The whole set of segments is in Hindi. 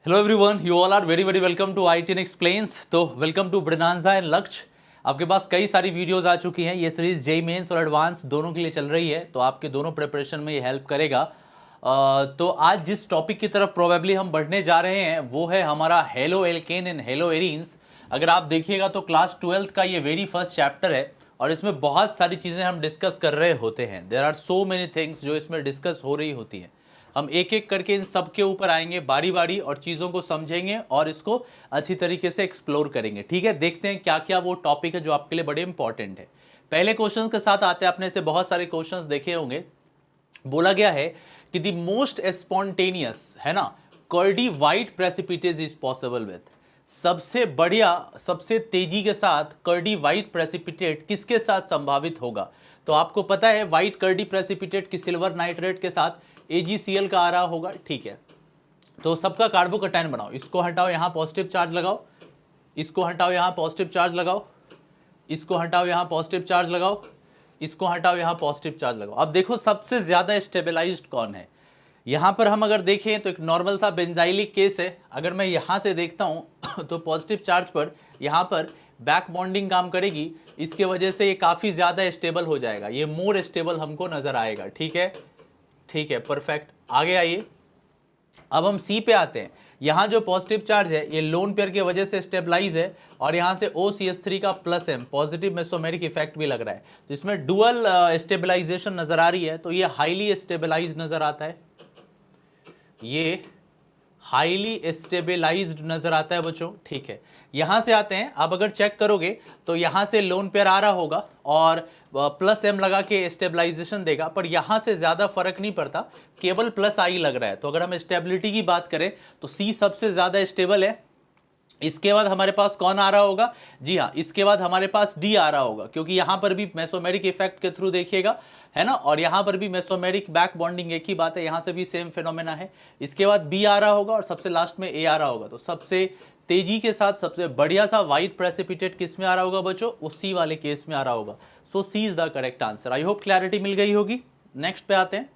Hello everyone, you all are very very welcome to I T explains. तो वेलकम टू ब्रिनांजा एंड लक्ष्य। आपके पास कई सारी वीडियोस आ चुकी हैं। ये सीरीज जेई मेंस और एडवांस दोनों के लिए चल रही है, तो आपके दोनों प्रिपरेशन में ये हेल्प करेगा। तो आज जिस टॉपिक की तरफ प्रोबेबली हम बढ़ने जा रहे हैं वो है हमारा halo alkane and hello arenes. अगर आप देखिएगा तो क्लास 12th का ये वेरी फर्स्ट चैप्टर है और इसमें बहुत सारी चीज़ें हम डिस्कस कर रहे होते हैं। There are so many things जो इसमें डिस्कस हो रही होती हैं। हम एक एक करके इन सब के ऊपर आएंगे बारी बारी और चीज़ों को समझेंगे और इसको अच्छी तरीके से एक्सप्लोर करेंगे। ठीक है, देखते हैं क्या क्या वो टॉपिक है जो आपके लिए बड़े इंपॉर्टेंट है। पहले क्वेश्चन के साथ आते हैं। आपने से बहुत सारे क्वेश्चंस देखे होंगे। बोला गया है कि द मोस्ट स्पॉन्टेनियस है ना curdy white precipitate is possible with. सबसे बढ़िया, सबसे तेजी के साथ कर्डी वाइट प्रेसिपिटेट किसके साथ संभावित होगा? तो आपको पता है व्हाइट कर्डी प्रेसिपिटेट की सिल्वर नाइट्रेट के साथ AgCl का आ रहा होगा। ठीक है, तो सबका कार्बोकैटायन बनाओ। इसको हटाओ, यहां पॉजिटिव चार्ज लगाओ। इसको हटाओ, यहां पॉजिटिव चार्ज लगाओ। इसको हटाओ, यहां पॉजिटिव चार्ज लगाओ। इसको हटाओ, यहां पॉजिटिव चार्ज लगाओ। अब देखो सबसे ज्यादा स्टेबलाइज्ड कौन है। यहां पर हम अगर देखें तो एक नॉर्मल सा बेंजाइलिक केस है। अगर मैं यहां से देखता हूं तो पॉजिटिव चार्ज पर यहां पर बैक बॉन्डिंग काम करेगी। इसके वजह से ये काफी ज्यादा स्टेबल हो जाएगा, ये मोर स्टेबल हमको नजर आएगा। ठीक है, ठीक है, परफेक्ट। आगे आइए, अब हम सी पे आते हैं। यहां जो पॉजिटिव चार्ज है ये लोन पेयर की वजह से स्टेबलाइज है और यहां से OCH3 का plus M positive mesomeric effect भी लग रहा है, तो इसमें डुअल स्टेबलाइजेशन नजर आ रही है। तो ये हाईली स्टेबलाइज नजर आता है, ये हाईली स्टेबलाइज्ड नजर आता है बच्चों। ठीक है, यहां से आते हैं। अब अगर चेक करोगे तो यहां से लोन पेयर आ रहा होगा और प्लस M लगा के स्टेबलाइजेशन देगा, पर यहां से ज्यादा फर्क नहीं पड़ता, केवल प्लस I लग रहा है। तो अगर हम स्टेबिलिटी की बात करें तो C सबसे ज्यादा स्टेबल है। इसके बाद हमारे पास कौन आ रहा होगा? जी हाँ, इसके बाद हमारे पास D आ रहा होगा, क्योंकि यहां पर भी मेसोमेरिक इफेक्ट के थ्रू देखिएगा, है ना, और यहां पर भी मेसोमेरिक बैक बॉन्डिंग एक ही बात है, यहां से भी सेम फिनोमेना है। इसके बाद B आ रहा होगा और सबसे लास्ट में A आ रहा होगा। तो सबसे तेजी के साथ सबसे बढ़िया सा व्हाइट प्रेसिपिटेट किस में आ रहा होगा बच्चों? वो C वाले केस में आ रहा होगा। So C is the correct answer. I hope clarity मिल गई होगी। नेक्स्ट पे आते हैं।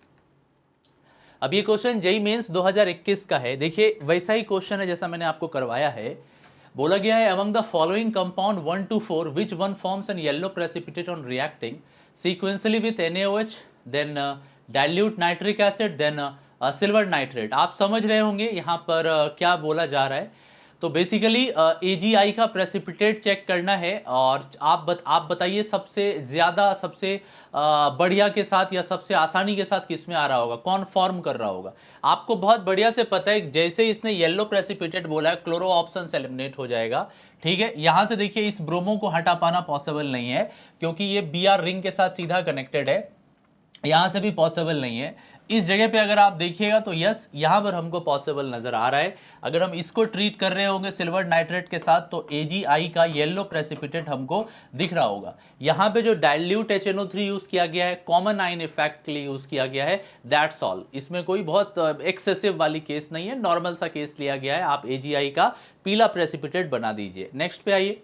अब ये क्वेश्चन जेई मेंस 2021 का है। देखिए वैसा ही क्वेश्चन है जैसा मैंने आपको करवाया है। बोला गया है among the following compound 1 to 4 which one forms an yellow precipitate on reacting sequentially with NaOH, then dilute nitric acid, then silver nitrate. आप समझ रहे होंगे यहाँ पर क्या बोला जा रहा है। तो बेसिकली AgI का प्रेसिपिटेट चेक करना है और आप बताइए सबसे ज्यादा, सबसे बढ़िया के साथ या सबसे आसानी के साथ किस में आ रहा होगा, कौन फॉर्म कर रहा होगा। आपको बहुत बढ़िया से पता है, जैसे इसने येलो प्रेसिपिटेट बोला है क्लोरो ऑप्शन से एलिमिनेट हो जाएगा। ठीक है, यहां से देखिए इस ब्रोमो को हटा पाना पॉसिबल नहीं है क्योंकि ये Br रिंग के साथ सीधा कनेक्टेड है, यहां से भी पॉसिबल नहीं है। इस जगह पे अगर आप देखिएगा तो यस, यहां पर हमको पॉसिबल नजर आ रहा है। अगर हम इसको ट्रीट कर रहे होंगे सिल्वर नाइट्रेट के साथ तो AgI का येलो प्रेसिपिटेट हमको दिख रहा होगा। यहां पे जो डाइल्यूट HNO3 यूज किया गया है कॉमन आयन इफेक्ट के लिए यूज किया गया है, दैट्स ऑल। इसमें कोई बहुत एक्सेसिव वाली केस नहीं है, नॉर्मल सा केस लिया गया है। आप AgI का पीला प्रेसिपिटेट बना दीजिए। नेक्स्ट पे आइए।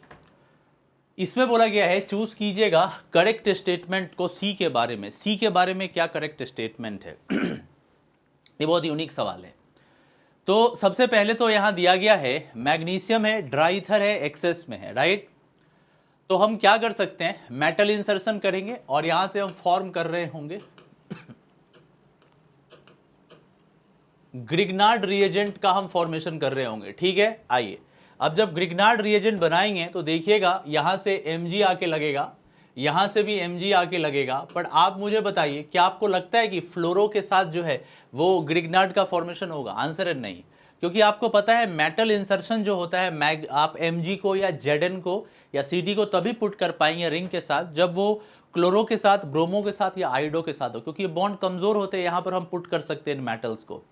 इसमें बोला गया है चूज कीजिएगा करेक्ट स्टेटमेंट को सी के बारे में। सी के बारे में क्या करेक्ट स्टेटमेंट है? ये बहुत यूनिक सवाल है। तो सबसे पहले तो यहां दिया गया है मैग्नीशियम है, ड्राईथर है, एक्सेस में है, राइट। तो हम क्या कर सकते हैं, मेटल इंसर्शन करेंगे और यहां से हम फॉर्म कर रहे होंगे ग्रिग्नार्ड रिएजेंट का हम फॉर्मेशन कर रहे होंगे। ठीक है, आइए अब जब ग्रिग्नार्ड रिएजेंट बनाएंगे तो देखिएगा यहां से Mg आके लगेगा, यहां से भी Mg आके लगेगा। पर आप मुझे बताइए क्या आपको लगता है कि फ्लोरो के साथ जो है वो ग्रिग्नार्ड का फॉर्मेशन होगा? आंसर है नहीं, क्योंकि आपको पता है मेटल इंसर्शन जो होता है आप Mg को या Zn को या Cd को तभी पुट कर पाएंगे रिंग के साथ जब वो क्लोरो के साथ, ब्रोमो के साथ या आइडो के साथ हो, क्योंकि ये बॉन्ड कमजोर होते हैं। यहां पर हम पुट कर सकते हैं मेटल्स को,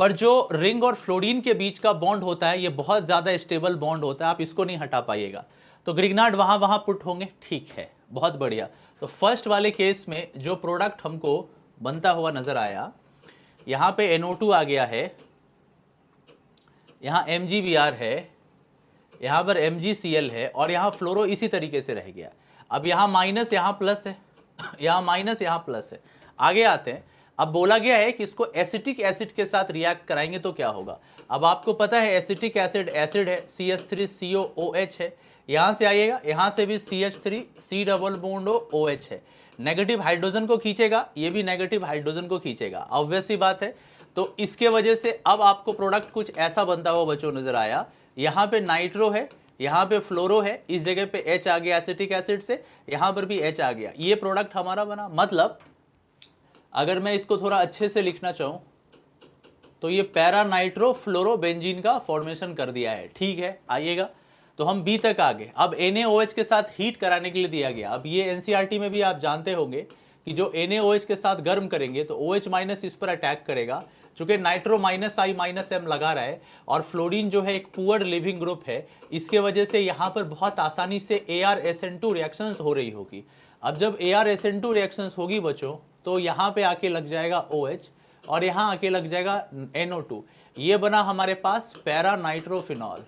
पर जो रिंग और फ्लोरीन के बीच का बॉन्ड होता है ये बहुत ज्यादा स्टेबल बॉन्ड होता है, आप इसको नहीं हटा पाइएगा। तो ग्रिग्नार्ड वहां वहां पुट होंगे। ठीक है, बहुत बढ़िया। तो फर्स्ट वाले केस में जो प्रोडक्ट हमको बनता हुआ नजर आया, यहां पे NO2 आ गया है, यहां MgBr है, यहां पर MgCl है और यहां फ्लोरो इसी तरीके से रह गया। अब यहां माइनस, यहां प्लस है, यहां माइनस, यहां प्लस है। आगे आते हैं। अब बोला गया है कि इसको एसिटिक एसिड के साथ रिएक्ट कराएंगे तो क्या होगा। अब आपको पता है एसिटिक एसिड एसिड है, CH3COOH है, यहां से आइएगा, यहां से भी CH3 C double bond OH है, नेगेटिव हाइड्रोजन को खींचेगा, ये भी नेगेटिव हाइड्रोजन को खींचेगा, ऑब्वियस सी बात है। तो इसके वजह से अब आपको प्रोडक्ट कुछ ऐसा बनता हुआ बच्चों नजर आया, यहां पे नाइट्रो है, यहां पे फ्लोरो है, इस जगह पे H आ गया एसिटिक एसिड से, यहां पर भी H आ गया, ये प्रोडक्ट हमारा बना। मतलब अगर मैं इसको थोड़ा अच्छे से लिखना चाहूं तो ये पैरा नाइट्रो फ्लोरो बेंजीन का फॉर्मेशन कर दिया है। ठीक है, आइएगा तो हम बी तक आ गए। अब NaOH के साथ हीट कराने के लिए दिया गया। अब ये एनसीईआरटी में भी आप जानते होंगे कि जो NaOH के साथ गर्म करेंगे तो OH माइनस इस पर अटैक करेगा, चूंकि नाइट्रो -I-M लगा रहा है और फ्लोरीन जो है एक पुअर लिविंग ग्रुप है, इसके वजह से यहाँ पर बहुत आसानी से ArSN2 रिएक्शंस हो रही होगी। अब जब ArSN2 रिएक्शंस होगी बच्चों तो यहाँ पे आके लग जाएगा OH और यहाँ आके लग जाएगा NO2, ये बना हमारे पास पैरा नाइट्रोफिनॉल,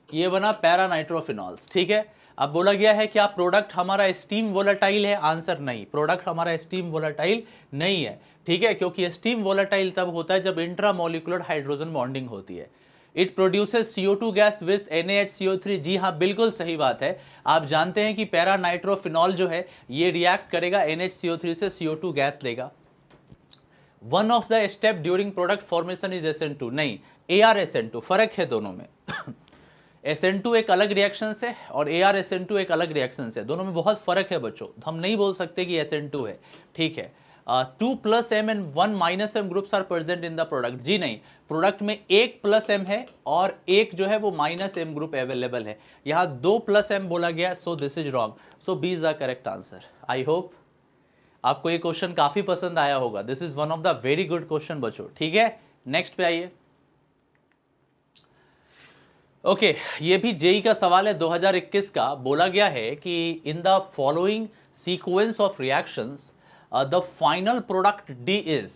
ये बना पैरा नाइट्रोफिनॉल्स। ठीक है, अब बोला गया है क्या प्रोडक्ट हमारा स्टीम वोलेटाइल है? आंसर नहीं, प्रोडक्ट हमारा स्टीम वोलेटाइल नहीं है। ठीक है, क्योंकि स्टीम वोलेटाइल तब होता है जब इंट्रामोलिकुलर हाइड्रोजन बॉन्डिंग होती है। It produces CO2 gas with NaHCO3। जी हाँ, बिल्कुल सही बात है। आप जानते हैं कि पैरा नाइट्रोफिनॉल जो है ये रिएक्ट करेगा NaHCO3 से CO2 गैस देगा। One of the step during product formation is SN2, नहीं ArSN2, फर्क है दोनों में। SN2 एक अलग रिएक्शन है और ArSN2 एक अलग रिएक्शन है, दोनों में बहुत फर्क है बच्चों। हम नहीं बोल सकते कि SN2 है। ठीक है, 2+M and 1-M groups are present in the product. जी नहीं, प्रोडक्ट में 1+M है और एक जो है वो -M ग्रुप अवेलेबल है, यहाँ 2+M बोला गया, so this is wrong. So B is the correct answer. I hope आपको ये क्वेश्चन काफी पसंद आया होगा। This is one of the very good question बच्चों। ठीक है, नेक्स्ट पे आइए। ओके, ये भी जेई का सवाल है 2021 का। बोला गया है कि in the following sequence of reactions the final product D is.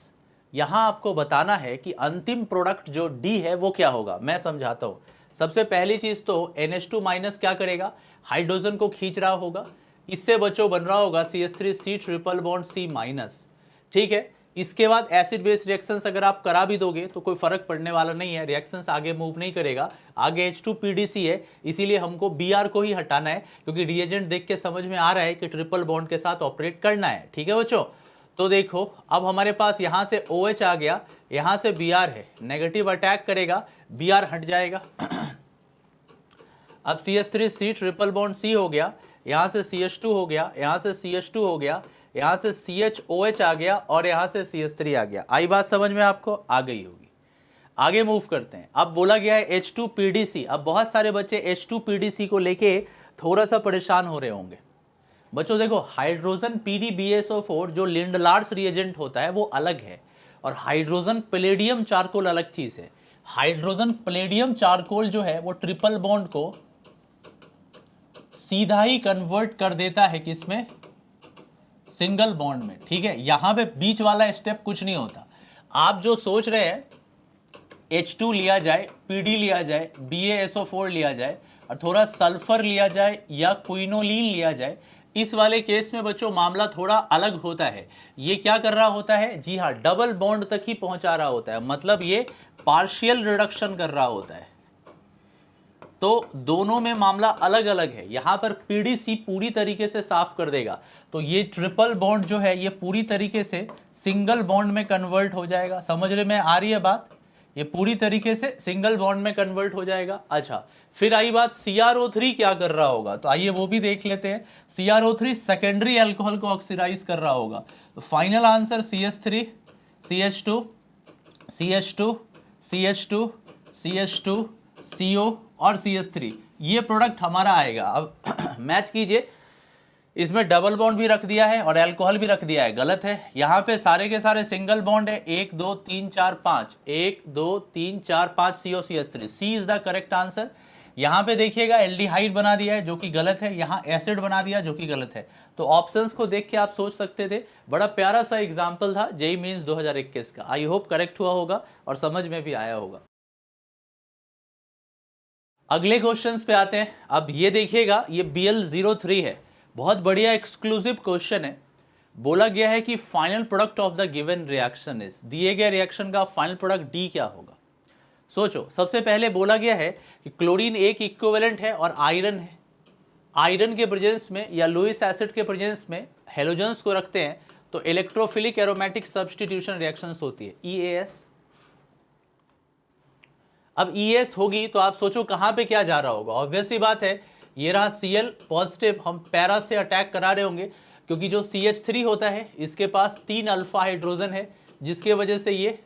यहां आपको बताना है कि अंतिम प्रोडक्ट जो डी है वो क्या होगा। मैं समझाता हूं। सबसे पहली चीज तो NH2 माइनस क्या करेगा, हाइड्रोजन को खींच रहा होगा, इससे बच्चों बन रहा होगा CH3C triple bond C minus. ठीक है, इसके बाद एसिड बेस रिएक्शंस अगर आप करा भी दोगे तो कोई फर्क पड़ने वाला नहीं है, रिएक्शंस आगे मूव नहीं करेगा। आगे H2PDC है, इसीलिए हमको Br को ही हटाना है, क्योंकि रिएजेंट देख के समझ में आ रहा है कि ट्रिपल बॉन्ड के साथ ऑपरेट करना है। ठीक है बच्चों, तो देखो अब हमारे पास यहां से OH आ गया, यहां से Br है, नेगेटिव अटैक करेगा, Br हट जाएगा। अब CH3C ट्रिपल बॉन्ड C हो गया, यहां से CH2 हो गया, यहां से CH2 हो गया, यहां से CHOH आ गया और यहां से CH3 आ गया। आई बात समझ में आपको? आ गई होगी। आगे मूव करते हैं। अब बोला गया है H2PDC। अब बहुत सारे बच्चे H2PDC को लेके थोड़ा सा परेशान हो रहे होंगे। बच्चों देखो, हाइड्रोजन PDBSO4 जो लिंडलार्स रिएजेंट होता है वो अलग है, और हाइड्रोजन पैलेडियम चारकोल अलग चीज है। हाइड्रोजन पैलेडियम चारकोल जो है वो ट्रिपल बॉन्ड को सीधा ही कन्वर्ट कर देता है किसमें, सिंगल बॉन्ड में। ठीक है, यहां पे बीच वाला स्टेप कुछ नहीं होता। आप जो सोच रहे हैं H2 लिया जाए, PD लिया जाए, BaSO4 लिया जाए और थोड़ा सल्फर लिया जाए या क्विनोलिन लिया जाए, इस वाले केस में बच्चों मामला थोड़ा अलग होता है। ये क्या कर रहा होता है, जी हाँ, डबल बॉन्ड तक ही पहुंचा रहा होता है, मतलब ये पार्शियल रिडक्शन कर रहा होता है। तो दोनों में मामला अलग अलग है। यहां पर PDC पूरी तरीके से साफ कर देगा, तो ये ट्रिपल बॉन्ड जो है ये पूरी तरीके से सिंगल बॉन्ड में कन्वर्ट हो जाएगा। समझ में आ रही है बात? ये पूरी तरीके से सिंगल बॉन्ड में कन्वर्ट हो जाएगा। अच्छा, फिर आई बात CrO3 क्या कर रहा होगा, तो आइए वो भी देख लेते हैं। CrO3 सेकेंडरी अल्कोहल को ऑक्सीडाइज कर रहा होगा। तो final answer CH3 CH2 CH2 CH2 CH2 CO और CH3, ये प्रोडक्ट हमारा आएगा। अब मैच कीजिए, इसमें डबल बॉन्ड भी रख दिया है और अल्कोहल भी रख दिया है, गलत है। यहां पे सारे के सारे सिंगल बॉन्ड है, 1 2 3 4 5, 1 2 3 4 5 CO CH3, C is the correct answer. यहां पे देखिएगा एल्डिहाइड बना दिया है जो कि गलत है, यहां एसिड बना दिया जो कि गलत है। तो ऑप्शंस को देख के आप सोच सकते थे। बड़ा प्यारा सा एग्जाम्पल था जेईई मेंस 2021 का। आई होप करेक्ट हुआ होगा और समझ में भी आया होगा। अगले क्वेश्चंस पे आते हैं। अब ये देखिएगा, ये BL03 है, बहुत बढ़िया एक्सक्लूसिव क्वेश्चन है। बोला गया है कि final product of the given reaction is, दिए गए रिएक्शन का फाइनल प्रोडक्ट डी क्या होगा। सोचो, सबसे पहले बोला गया है कि क्लोरीन एक इक्विवेलेंट है और आयरन है। आयरन के प्रेजेंस में या लुईस एसिड के प्रेजेंस में हेलोजेंस को रखते हैं तो इलेक्ट्रोफिलिक एरोमेटिक सब्स्टिट्यूशन रिएक्शंस होती है, EAS। अब EAS होगी तो आप सोचो कहां पे क्या जा रहा होगा। ऑब्वियस सी बात है, ये रहा Cl पॉजिटिव, हम पैरा से अटैक करा रहे होंगे क्योंकि जो CH3 होता है इसके पास 3 अल्फा हाइड्रोजन है, जिसके वजह से ये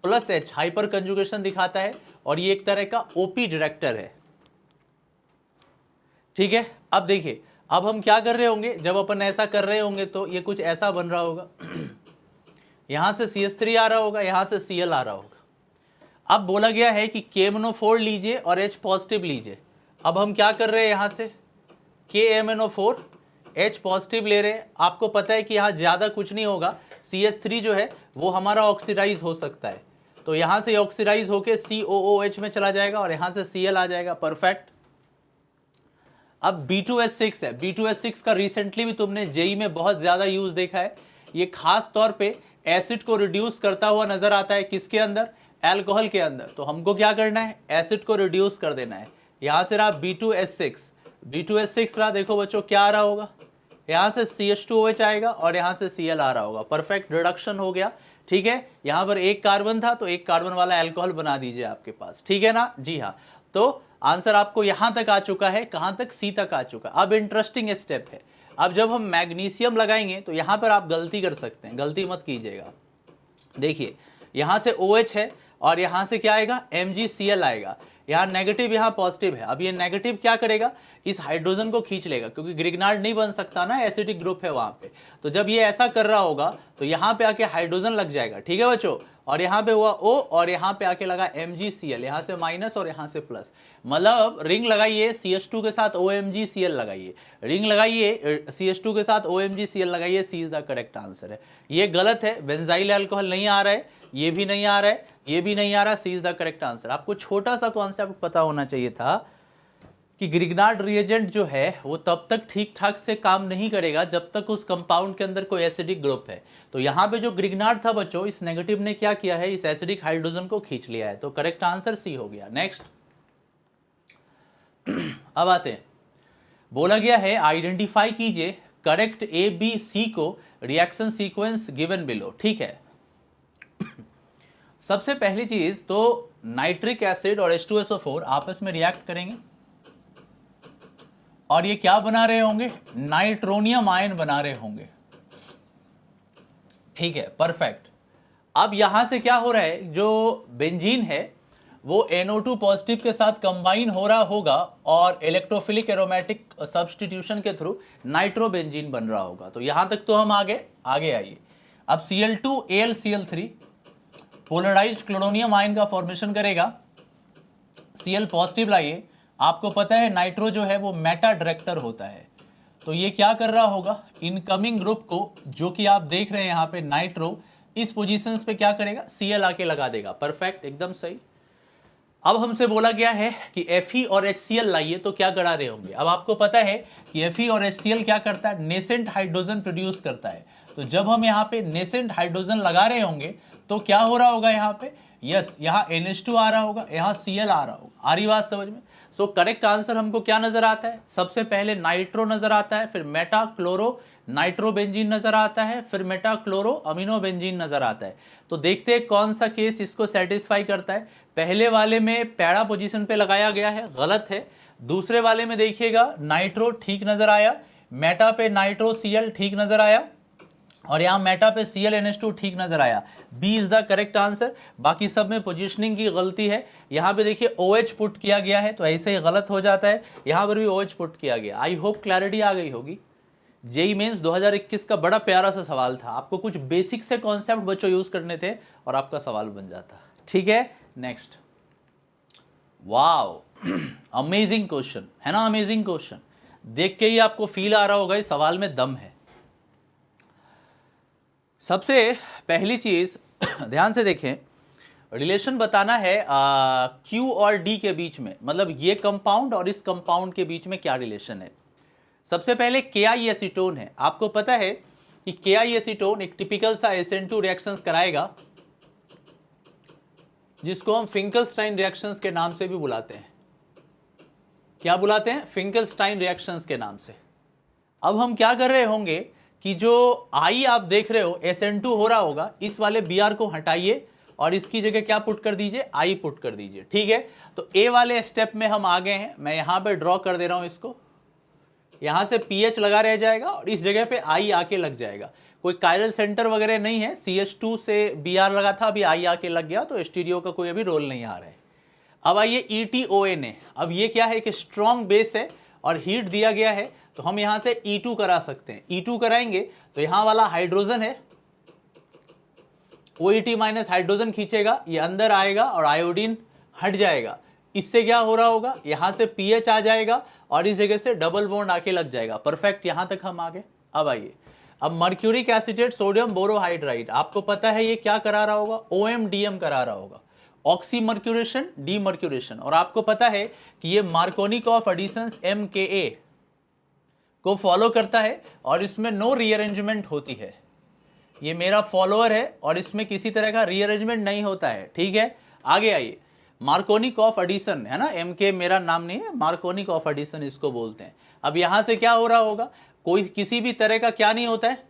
+H हाइपर कंजुगेशन दिखाता है और ये एक तरह का OP डायरेक्टर है। ठीक है, अब देखिए, अब हम क्या कर रहे होंगे, जब अपन ऐसा कर रहे होंगे तो ये कुछ ऐसा बन रहा होगा यहां से CH3 आ रहा होगा, यहां से Cl आ रहा होगा। अब बोला गया है कि KMnO4 लीजिए और H पॉजिटिव लीजिए। अब हम क्या कर रहे हैं, यहां से KMnO4 H पॉजिटिव ले रहे हैं। आपको पता है कि यहाँ ज़्यादा कुछ नहीं होगा, CH3 जो है वो हमारा ऑक्सीडाइज हो सकता है, तो यहाँ से ऑक्सीडाइज होके COOH में चला जाएगा और यहाँ से Cl आ जाएगा। परफेक्ट। अब B2S6 है, B2S6 का रिसेंटली भी तुमने जेई में बहुत ज़्यादा यूज देखा है। ये खास तौर पे एसिड को रिड्यूस करता हुआ नजर आता है, किसके अंदर, एल्कोहल के अंदर। तो हमको क्या करना है, एसिड को रिड्यूस कर देना है। यहाँ से रहा B2S6, B2S6 रहा, देखो बच्चों क्या आ रहा होगा, यहाँ से CH2OH आएगा और यहाँ से Cl आ रहा होगा। परफेक्ट, रिडक्शन हो गया। ठीक है, यहाँ पर एक कार्बन था तो एक कार्बन वाला एल्कोहल बना दीजिए आपके पास, ठीक है ना। जी हाँ, तो आंसर आपको यहां तक आ चुका है, कहां तक, C तक आ चुका। अब इंटरेस्टिंग स्टेप है, अब जब हम मैग्नीशियम लगाएंगे तो यहां पर आप गलती कर सकते हैं, गलती मत कीजिएगा। देखिए, यहां से OH है और यहां से क्या आएगा, MgCl आएगा। यहाँ नेगेटिव, यहाँ पॉजिटिव है। अब ये नेगेटिव क्या करेगा, इस हाइड्रोजन को खींच लेगा क्योंकि ग्रिग्नार्ड नहीं बन सकता ना, एसिडिक ग्रुप है वहां पे। तो जब ये ऐसा कर रहा होगा तो यहाँ पे आके हाइड्रोजन लग जाएगा, ठीक है बच्चों, और यहाँ पे हुआ O और यहाँ पे आके लगा MgCl, यहाँ से माइनस और यहाँ से प्लस। मतलब रिंग लगाइए CH2 के साथ OMgCl लगाइए, रिंग लगाइए CH2 के साथ OMgCl लगाइए, C is the correct answer है। ये गलत है, बेंजाइल अल्कोहल नहीं आ रहा है, ये भी नहीं आ रहा है, ये भी नहीं आ रहा, C is the correct answer. आपको छोटा सा कॉन्सेप्ट पता होना चाहिए था कि ग्रिग्नार्ड रिएजेंट जो है वो तब तक ठीक ठाक से काम नहीं करेगा जब तक उस कंपाउंड के अंदर कोई एसिडिक ग्रुप है। तो यहां पे जो ग्रिग्नार्ड था बच्चों, इस नेगेटिव ने क्या किया है, इस एसिडिक हाइड्रोजन को खींच लिया है, तो करेक्ट आंसर C हो गया। नेक्स्ट अब आते हैं, बोला गया है आइडेंटिफाई कीजिए करेक्ट ABC को रिएक्शन सीक्वेंस गिवन बिलो। ठीक है, सबसे पहली चीज तो नाइट्रिक एसिड और H2SO4 आपस में रिएक्ट करेंगे और ये क्या बना रहे होंगे, नाइट्रोनियम आयन बना रहे होंगे। ठीक है, परफेक्ट। अब यहां से क्या हो रहा है, जो बेंजीन है वो NO2 पॉजिटिव के साथ कंबाइन हो रहा होगा और इलेक्ट्रोफिलिक एरोमेटिक सब्स्टिट्यूशन के थ्रू नाइट्रोबेंजीन बन रहा होगा। तो यहां तक तो हम आगे आइए। अब Cl2AlCl3 पोलराइज्ड क्लोरोनियम आयन का फॉर्मेशन करेगा, Cl पॉजिटिव लाइए। आपको पता है नाइट्रो जो है वो मेटा डायरेक्टर होता है, तो ये क्या कर रहा होगा, इनकमिंग ग्रुप को जो कि आप देख रहे हैं यहाँ पे नाइट्रो, इस पोजीशंस पे क्या करेगा, Cl आके लगा देगा। परफेक्ट, एकदम सही। अब हमसे बोला गया है कि Fe और HCl लाइए, तो क्या करा रहे होंगे। अब आपको पता है कि Fe और HCl क्या करता है, नेसेंट हाइड्रोजन प्रोड्यूस करता है। तो जब हम यहाँ पे नेसेंट हाइड्रोजन लगा रहे होंगे तो क्या हो रहा होगा, यहाँ पे यस, यहाँ NH2 आ रहा होगा, यहाँ Cl आ रहा होगा। आ रही बात समझ में। सो करेक्ट आंसर हमको क्या नजर आता है, सबसे पहले नाइट्रो नजर आता है, फिर मेटा क्लोरो नाइट्रोबेंजीन नजर आता है, फिर मेटा क्लोरो अमीनो बेंजीन नजर आता है। तो देखते हैं कौन सा केस इसको सेटिस्फाई करता है। पहले वाले में पैरा पोजीशन पे लगाया गया है, गलत है। दूसरे वाले में देखिएगा नाइट्रो ठीक नजर आया, मेटा पे नाइट्रो Cl ठीक नजर आया और यहाँ मेटा पे ClNH2 ठीक नजर आया। B is the correct answer. बाकी सब में पोजीशनिंग की गलती है। यहाँ पे देखिए OH पुट किया गया है तो ऐसे ही गलत हो जाता है, यहाँ पर भी OH पुट किया गया। आई होप क्लैरिटी आ गई होगी। जेई मेंस 2021 का बड़ा प्यारा सा सवाल था, आपको कुछ बेसिक से कॉन्सेप्ट बच्चों यूज करने थे और आपका सवाल बन जाता। ठीक है, नेक्स्ट। वाओ, अमेजिंग क्वेश्चन है ना, अमेजिंग क्वेश्चन। देख के ही आपको फील आ रहा होगा इस सवाल में दम है। सबसे पहली चीज ध्यान से देखें, रिलेशन बताना है Q और D के बीच में, मतलब ये कंपाउंड और इस कंपाउंड के बीच में क्या रिलेशन है। सबसे पहले KI एसीटोन है। आपको पता है कि KI एसीटोन एक टिपिकल सा SN2 रिएक्शंस कराएगा जिसको हम फिंकलस्टाइन रिएक्शंस के नाम से भी बुलाते हैं। क्या बुलाते हैं? फिंकलस्टाइन रिएक्शंस के नाम से। अब हम क्या कर रहे होंगे कि जो I आप देख रहे हो SN2 हो रहा होगा, इस वाले Br को हटाइए और इसकी जगह क्या पुट कर दीजिए? I पुट कर दीजिए। ठीक है, तो A वाले स्टेप में हम आ गए हैं। मैं यहां पे ड्रॉ कर दे रहा हूं इसको। यहां से pH लगा रह जाएगा और इस जगह पे I आके लग जाएगा। कोई कायरल सेंटर वगैरह नहीं है, CH2 से Br लगा था, अभी I आके लग गया, तो स्टीरियो का कोई अभी रोल नहीं आ रहा है। अब आइए ETONA। अब ये क्या है कि स्ट्रॉन्ग बेस है और हीट दिया गया है, तो हम यहां से E2 करा सकते हैं। E2 कराएंगे तो यहां वाला हाइड्रोजन है, OET माइनस हाइड्रोजन खींचेगा, ये अंदर आएगा और आयोडीन हट जाएगा। इससे क्या हो रहा होगा? यहां से pH आ जाएगा और इस जगह से डबल बॉन्ड आके लग जाएगा। परफेक्ट, यहां तक हम आ गए। अब आइए, अब मर्क्यूरिक एसिटेट सोडियम बोरोहाइड्राइड, आपको पता है ये क्या करा रहा होगा? OMDM करा रहा होगा, ऑक्सीमर्क्यूरेशन डीमर्क्यूरेशन। और आपको पता है कि ये मार्कोनिकॉफ एडिशंस MKA को फॉलो करता है और इसमें नो रीअरेंजमेंट होती है। ये मेरा फॉलोअर है और इसमें किसी तरह का रीअरेंजमेंट नहीं होता है। ठीक है, आगे आइए, मार्कोनिकॉफ एडिशन है ना, MK मेरा नाम नहीं है, मार्कोनिकॉफ एडिशन इसको बोलते हैं। अब यहां से क्या हो रहा होगा? कोई किसी भी तरह का क्या नहीं होता है,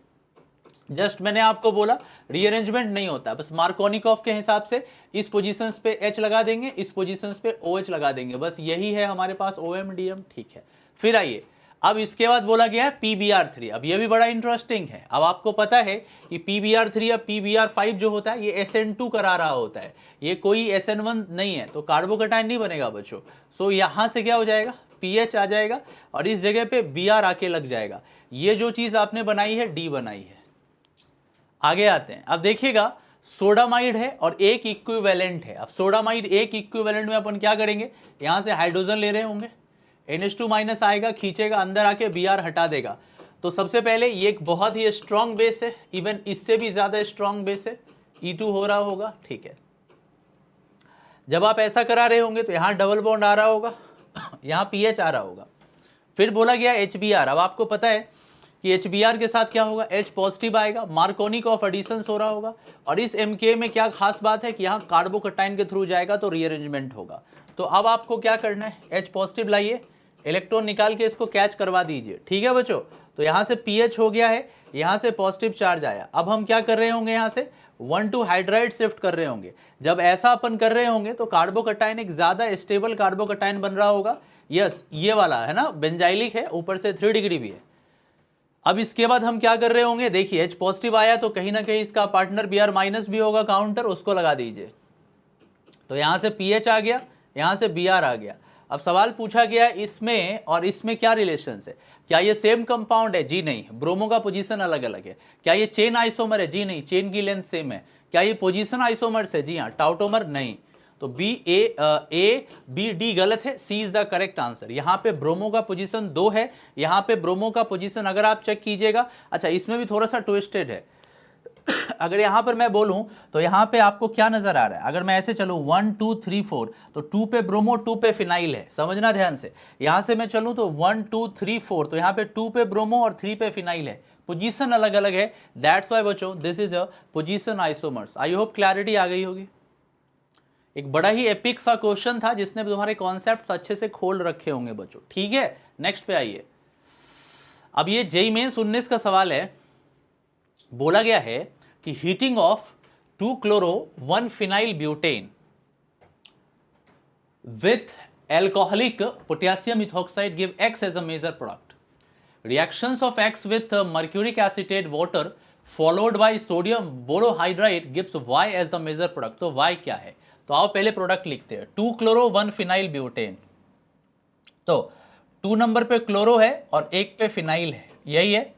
जस्ट मैंने आपको बोला रीअरेंजमेंट नहीं होता, बस मार्कोनिकॉफ के हिसाब से इस पोजीशंस पे H लगा देंगे, इस पोजीशंस पे OH लगा देंगे, बस यही है हमारे पास OMDM। ठीक है, फिर आइए, अब इसके बाद बोला गया है PBr3। अब ये भी बड़ा इंटरेस्टिंग है। अब आपको पता है कि PBr3 या PBr5 जो होता है ये SN2 करा रहा होता है, ये कोई SN1 नहीं है, तो कार्बोकटाइन नहीं बनेगा बच्चों। सो यहां से क्या हो जाएगा? pH आ जाएगा और इस जगह पे Br आके लग जाएगा। ये जो चीज आपने बनाई है D बनाई है। आगे आते हैं, अब देखिएगा सोडामाइड है और एक इक्विवेलेंट है। अब सोडामाइड एक इक्विवेलेंट में अपन क्या करेंगे? यहां से हाइड्रोजन ले रहे होंगे, NH2 माइनस आएगा, खींचेगा, अंदर आके Br हटा देगा। तो सबसे पहले ये एक बहुत ही स्ट्रॉन्ग बेस है, इवन इससे भी ज्यादा स्ट्रॉन्ग बेस है, E2 हो रहा होगा। ठीक है, जब आप ऐसा करा रहे होंगे तो यहां डबल बॉन्ड आ रहा होगा, यहां pH आ रहा होगा। फिर बोला गया HBr। अब आपको पता है कि HBr के साथ क्या होगा? H पॉजिटिव आएगा, मार्कोनिकॉफ एडिशन हो रहा होगा। और इस MK में क्या खास बात है कि यहाँ कार्बोकटाइन के थ्रू जाएगा तो रीअरेंजमेंट होगा। तो अब आपको क्या करना है? H पॉजिटिव लाइए, इलेक्ट्रॉन निकाल के इसको कैच करवा दीजिए। ठीक है बच्चों, तो यहाँ से pH हो गया है, यहाँ से पॉजिटिव चार्ज आया। अब हम क्या कर रहे होंगे? यहाँ से 1,2 हाइड्राइड शिफ्ट कर रहे होंगे। जब ऐसा अपन कर रहे होंगे तो कार्बोकटाइन एक ज्यादा स्टेबल कार्बोकटाइन बन रहा होगा। यस, ये वाला है ना, बेंजाइलिक है, ऊपर से 3 डिग्री भी है। अब इसके बाद हम क्या कर रहे होंगे? देखिए H पॉजिटिव आया तो कहीं ना कहीं इसका पार्टनर Br माइनस भी होगा, काउंटर, उसको लगा दीजिए। तो यहां से pH आ गया, यहां से Br आ गया। अब सवाल पूछा गया इसमें और इसमें क्या रिलेशन है? क्या ये सेम कंपाउंड है? जी नहीं, ब्रोमो का पोजीशन अलग अलग है। क्या ये चेन आइसोमर है? जी नहीं, चेन की लेंथ सेम है। क्या ये पोजीशन आइसोमर्स है? जी हाँ, टाउटोमर नहीं। तो B गलत है, C is the correct answer. यहाँ पे ब्रोमो का पोजीशन 2 है, यहाँ पे ब्रोमो का पोजीशन अगर आप चेक कीजिएगा, अच्छा इसमें भी थोड़ा सा ट्विस्टेड है। अगर यहाँ पर मैं बोलूं तो यहाँ पे आपको क्या नजर आ रहा है? अगर मैं ऐसे चलूं 1 2 3 4, तो 2 पे ब्रोमो, 2 पे फिनाइल है, समझना ध्यान से। यहाँ से मैं चलूं तो 1 2 3 4, तो यहाँ पे 2 पे ब्रोमो और 3 पे फिनाइल है, पोजीशन अलग अलग है। दैट्स वाई बच्चों this is a position isomers. I hope clarity आ गई होगी। एक बड़ा ही एपिक सा क्वेश्चन था जिसने तुम्हारे कॉन्सेप्ट्स अच्छे से खोल रखे होंगे बच्चों। ठीक है, नेक्स्ट पे आइए। अब ये जेईई मेंस 19 का सवाल है। बोला गया है कि heating of 2-chloro-1-phenyl butane with alcoholic potassium ethoxide give X as a major product. Reactions of X with mercuric acetate water followed by sodium borohydride gives Y as the major product. तो Y क्या है? तो आओ पहले प्रोडक्ट लिखते हैं, 2-chloro-1-phenyl butane। तो 2 नंबर पे क्लोरो है और 1 पे फिनाइल है, यही है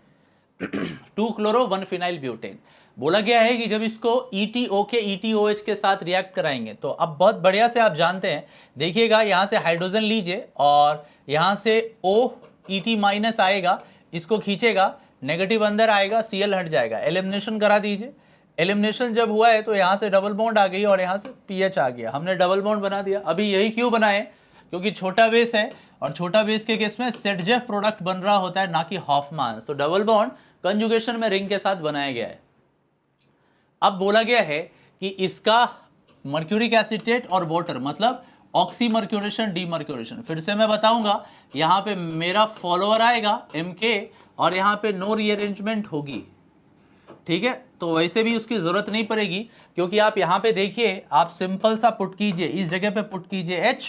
2-chloro-1-phenyl butane। बोला गया है कि जब इसको ETO के ETOH के साथ रिएक्ट कराएंगे तो अब बहुत बढ़िया से आप जानते हैं, देखिएगा यहां से हाइड्रोजन लीजिए और यहां से OET माइनस आएगा, इसको खींचेगा, नेगेटिव अंदर आएगा, Cl हट जाएगा, एलिमिनेशन करा दीजिए। एलिमिनेशन जब हुआ है तो यहां से डबल बॉन्ड आ गई और यहां से pH आ गया, हमने डबल बॉन्ड बना दिया। अभी यही क्यों बनाए? क्योंकि छोटा बेस है और छोटा बेस के केस में सेटजेफ प्रोडक्ट बन रहा होता है, ना कि हॉफमैन्स। तो डबल बॉन्ड कंजुगेशन में रिंग के साथ बनाया गया है। अब बोला गया है कि इसका मर्क्यूरिक एसीटेट और वाटर मतलब ऑक्सीमर्क्यूरेशन डीमर्क्यूरेशन। फिर से मैं बताऊंगा, यहां पे मेरा फॉलोअर आएगा MK और यहां पे नो रीअरेंजमेंट होगी, ठीक है। तो वैसे भी उसकी जरूरत नहीं पड़ेगी, क्योंकि आप यहां पे देखिए, आप सिंपल सा पुट कीजिए, इस जगह पे पुट कीजिए H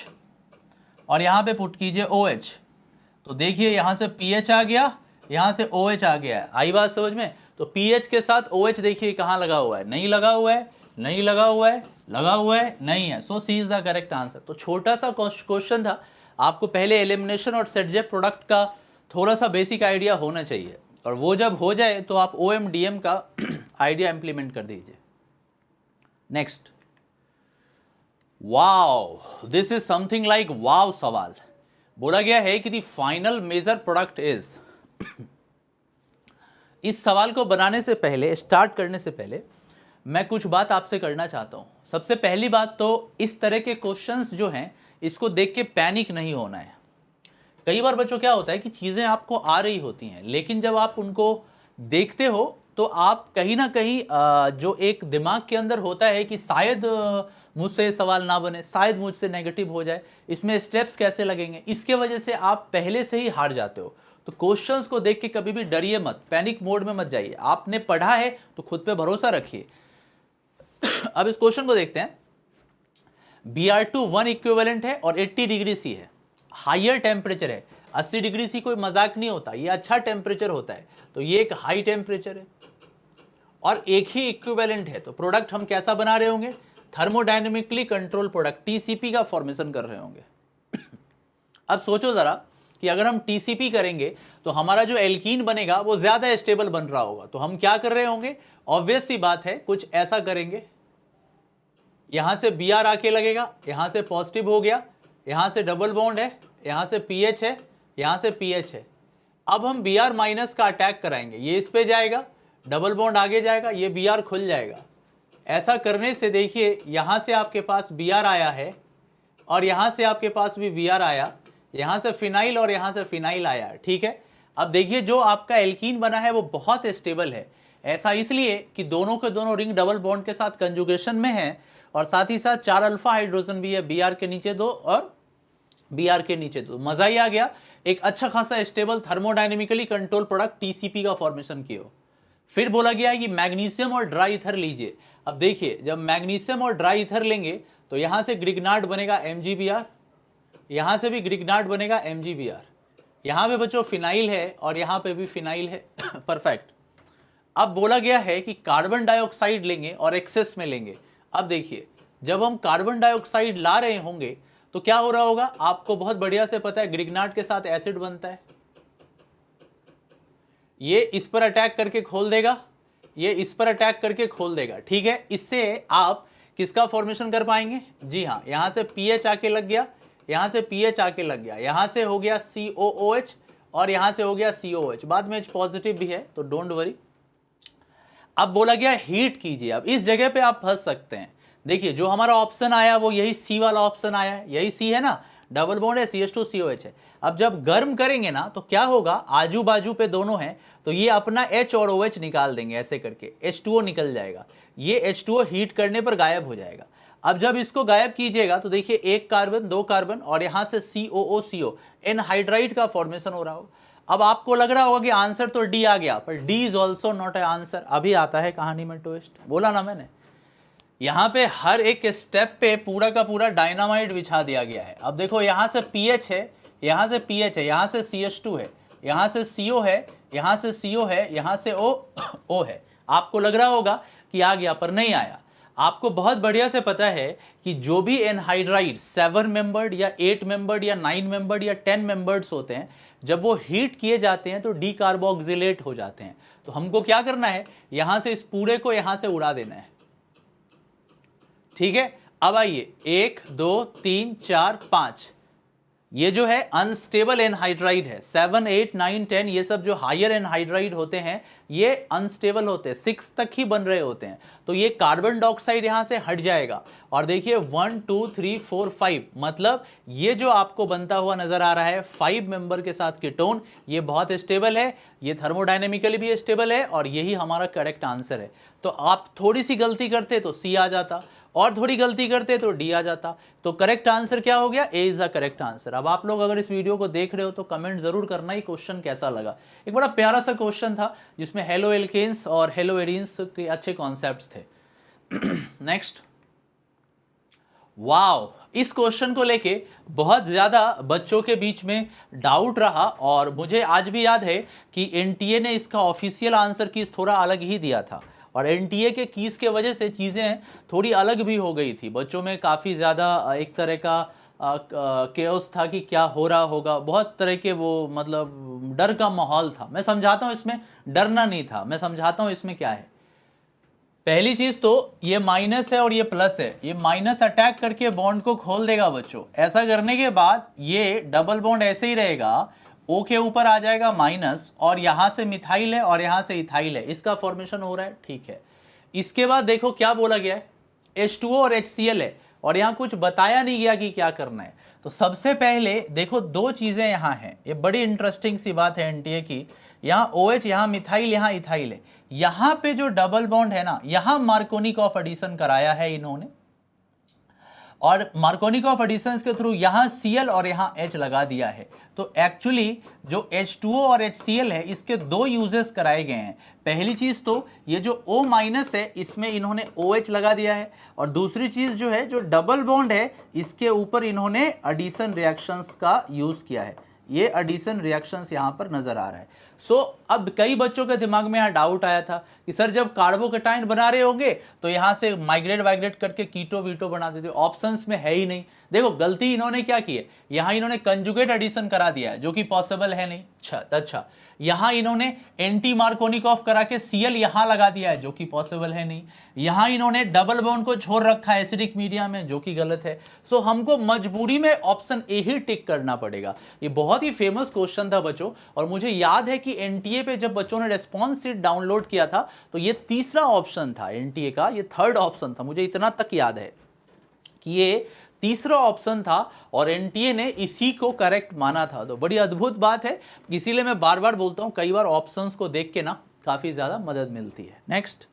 और यहां पे पुट कीजिए OH। तो देखिए यहां से pH आ गया, यहां से OH आ गया है। आई बात समझ में? तो pH के साथ OH देखिए कहां लगा हुआ है, नहीं लगा हुआ है, नहीं लगा हुआ है, लगा हुआ है, नहीं है। सो सी इज द करेक्ट आंसर। तो छोटा सा क्वेश्चन था, आपको पहले एलिमिनेशन और सेट जेप प्रोडक्ट का थोड़ा सा बेसिक आइडिया होना चाहिए, और वो जब हो जाए तो आप OM/DM का आइडिया इंप्लीमेंट कर दीजिए। Next, wow, this is something like wow सवाल। बोला गया है कि the final major product is इस सवाल को बनाने से पहले, स्टार्ट करने से पहले मैं कुछ बात आपसे करना चाहता हूं। सबसे पहली बात तो, इस तरह के क्वेश्चंस जो हैं इसको देख के पैनिक नहीं होना है। कई बार बच्चों क्या होता है कि चीजें आपको आ रही होती हैं, लेकिन जब आप उनको देखते हो तो आप कहीं ना कहीं जो एक दिमाग के अंदर होता है कि शायद मुझसे सवाल ना बने, शायद मुझसे नेगेटिव हो जाए, इसमें स्टेप्स कैसे लगेंगे, इसके वजह से आप पहले से ही हार जाते हो। तो क्वेश्चंस को देख के कभी भी डरिए मत, पैनिक मोड में मत जाइए। आपने पढ़ा है तो खुद पे भरोसा रखिए। अब इस क्वेश्चन को देखते हैं। Br2 1 इक्विवेलेंट है और 80 डिग्री सी है, हाइयर टेम्परेचर है। 80 डिग्री सी कोई मजाक नहीं होता, ये अच्छा टेम्परेचर होता है। तो ये एक हाई टेम्परेचर है और एक ही इक्विवेलेंट है, तो प्रोडक्ट हम कैसा बना रहे होंगे, थर्मोडायनेमिकली कंट्रोल प्रोडक्ट TCP का फॉर्मेशन कर रहे होंगे। अब सोचो जरा कि अगर हम TCP करेंगे तो हमारा जो एल्कीन बनेगा वो ज्यादा स्टेबल बन रहा होगा। तो हम क्या कर रहे होंगे, ऑब्वियस सी बात है, कुछ ऐसा करेंगे, यहां से Br आके लगेगा, यहां से पॉजिटिव हो गया, यहां से डबल बॉन्ड है, यहां से PH है, यहां से PH है। अब हम Br माइनस का अटैक कराएंगे, ये इस पे जाएगा, डबल बॉन्ड आगे जाएगा, ये Br खुल जाएगा। ऐसा करने से देखिए यहां से आपके पास Br आया है और यहां से आपके पास भी Br आया, यहां से फिनाइल और यहां से फिनाइल आया, ठीक है। अब देखिए जो आपका एल्कीन बना है वो बहुत स्टेबल है। ऐसा इसलिए कि दोनों के दोनों रिंग डबल बॉन्ड के साथ कंजुगेशन में है और साथ ही साथ 4 अल्फा हाइड्रोजन भी है, Br के नीचे 2 और Br के नीचे 2। मजा ही आ गया, एक अच्छा खासा stable thermodynamically control product TCP का फॉर्मेशन किया। फिर बोला गया है कि मैग्नीशियम और ड्राई ईथर लीजिए। अब देखिए जब मैग्नीशियम और ड्राई ईथर लेंगे तो यहां से ग्रिग्नार्ड बनेगा MgBr, यहां से भी ग्रिग्नार्ड बनेगा MgBr, यहां पे बच्चों फिनाइल है और यहां पे भी फिनाइल है। परफेक्ट। अब बोला गया है कि कार्बन डाइऑक्साइड लेंगे और एक्सेस में लेंगे। अब देखिए जब हम कार्बन डाइऑक्साइड ला रहे होंगे तो क्या हो रहा होगा, आपको बहुत बढ़िया से पता है, ग्रिग्नार्ड के साथ एसिड बनता है, ये इस पर अटैक करके खोल देगा, ये इस पर अटैक करके खोल देगा, ठीक है। इससे आप किसका फॉर्मेशन कर पाएंगे, जी हाँ, यहां से PH आके लग गया, यहां से PH आके लग गया, यहां से हो गया COOH और यहां से हो गया COH, बाद में H पॉजिटिव भी है तो डोंट वरी। अब बोला गया हीट कीजिए। अब इस जगह पे आप फंस सकते हैं। देखिए जो हमारा ऑप्शन आया वो यही C वाला ऑप्शन आया है, यही C है ना, डबल बॉन्ड है, CH2COH है। अब जब गर्म करेंगे ना तो क्या होगा, आजू बाजू पे दोनों हैं तो ये अपना H और OH निकाल देंगे, ऐसे करके H2O निकल जाएगा, ये H2O हीट करने पर गायब हो जाएगा। अब जब इसको गायब कीजिएगा तो देखिए 1 कार्बन 2 कार्बन और यहां से COO एनहाइड्राइड का फॉर्मेशन हो रहा हो। अब आपको लग रहा होगा कि आंसर तो D आ गया, पर D is also not A answer. अभी आता है कहानी में ट्विस्ट, बोला ना मैंने, यहां पे हर एक स्टेप पे पूरा का पूरा डायनामाइट बिछा दिया गया है। अब देखो यहां से PH है, यहां से PH है, यहां से CH2 है, यहां से CO है, यहां से CO है, यहां से O है। आपको लग रहा होगा कि आ गया, पर नहीं आया। आपको बहुत बढ़िया से पता है कि जो भी एनहाइड्राइड 7 मेंबर्ड या 8 मेंबर्ड या 9 मेंबर्ड या 10 मेंबर्ड्स होते हैं, जब वो हीट किए जाते हैं तो डीकार्बोक्सिलेट हो जाते हैं। तो हमको क्या करना है, यहां से इस पूरे को यहां से उड़ा देना है, ठीक है। अब आइए 1 2 3 4 5, ये जो है अनस्टेबल एनहाइड्राइड है, 7 8 9 10, ये सब जो हायर एनहाइड्राइड होते हैं ये अनस्टेबल होते हैं, 6 तक ही बन रहे होते हैं। तो ये कार्बन डाइऑक्साइड यहां से हट जाएगा और देखिए 1 2 3 4 5, मतलब ये जो आपको बनता हुआ नजर आ रहा है 5 मेंबर के साथ कीटोन, ये बहुत स्टेबल है, ये थर्मोडायनेमिकली भी स्टेबल है और यही हमारा करेक्ट आंसर है। तो आप थोड़ी सी गलती करते तो सी आ जाता और थोड़ी गलती करते तो डी आ जाता। तो करेक्ट आंसर क्या हो गया? ए इज द करेक्ट आंसर। अब आप लोग अगर इस वीडियो को देख रहे हो तो कमेंट जरूर करना, ये क्वेश्चन कैसा लगा। एक बड़ा प्यारा सा क्वेश्चन था जिसमें हेलो एल्केन्स और हेलो एरीन्स के अच्छे कॉन्सेप्ट्स थे। नेक्स्ट, वाओ, इस क्वेश्चन को लेके बहुत ज्यादा बच्चों के बीच में डाउट रहा और मुझे आज भी याद है कि एनटीए ने इसका ऑफिशियल आंसर कीज थोड़ा अलग ही दिया था और एनटीए के कीज के वजह से चीज़ें थोड़ी अलग भी हो गई थी। बच्चों में काफ़ी ज़्यादा एक तरह का केओस था कि क्या हो रहा होगा, बहुत तरह के वो मतलब डर का माहौल था। मैं समझाता हूँ, इसमें डरना नहीं था, मैं समझाता हूँ इसमें क्या है। पहली चीज तो ये माइनस है और ये प्लस है, ये माइनस अटैक करके बॉन्ड को खोल देगा बच्चों। ऐसा करने के बाद ये डबल बॉन्ड ऐसे ही रहेगा, O के ऊपर आ जाएगा माइनस और यहां से मिथाइल है और यहां से इथाइल है, इसका फॉर्मेशन हो रहा है, ठीक है। इसके बाद देखो क्या बोला गया है, H2O और HCl है और यहां कुछ बताया नहीं गया कि क्या करना है। तो सबसे पहले देखो दो चीजें यहां हैं, ये बड़ी इंटरेस्टिंग सी बात है एनटीए की। यहां OH, यहां मिथाइल, यहां इथाइल है। यहां पे जो डबल बॉन्ड है ना, यहां मार्कोनिकॉफ एडिशन कराया है इन्होंने और मार्कोनिकॉफ एडिशन के थ्रू यहां Cl और यहां H लगा दिया है। तो एक्चुअली जो H2O और HCl है इसके दो यूजेस कराए गए हैं। पहली चीज तो ये जो O माइनस है इसमें इन्होंने OH लगा दिया है और दूसरी चीज जो है जो डबल बॉन्ड है इसके ऊपर इन्होंने एडिशन रिएक्शंस का यूज किया है। ये एडिशन रिएक्शंस यहां पर नजर आ रहा है। अब कई बच्चों के दिमाग में यहां डाउट आया था कि सर जब कार्बोकेटाइन बना रहे होंगे तो यहां से माइग्रेट वाइग्रेट करके कीटो वीटो बना देते, ऑप्शंस में है ही नहीं। देखो गलती इन्होंने क्या की है, यहां इन्होंने कंजुगेट एडिशन करा दिया है जो कि पॉसिबल है नहीं। अच्छा, यहां इन्होंने एंटी मार्कोनिकॉफ करा के Cl यहां लगा दिया है जो कि पॉसिबल है नहीं। यहां इन्होंने डबल बॉन्ड को छोड़ रखा है एसिडिक मीडिया में जो कि गलत है। सो हमको मजबूरी में ऑप्शन ए ही टिक करना पड़ेगा। ये बहुत ही फेमस क्वेश्चन था बच्चों और मुझे याद है कि एनटीए पे जब बच्चों ने रेस्पॉन्स शीट डाउनलोड किया था तो ये तीसरा ऑप्शन था एनटीए का, ये थर्ड ऑप्शन था, मुझे इतना तक याद है कि ये तीसरा ऑप्शन था और एनटीए ने इसी को करेक्ट माना था। तो बड़ी अद्भुत बात है, इसीलिए मैं बार बार बोलता हूं कई बार ऑप्शंस को देख के ना काफी ज्यादा मदद मिलती है। नेक्स्ट,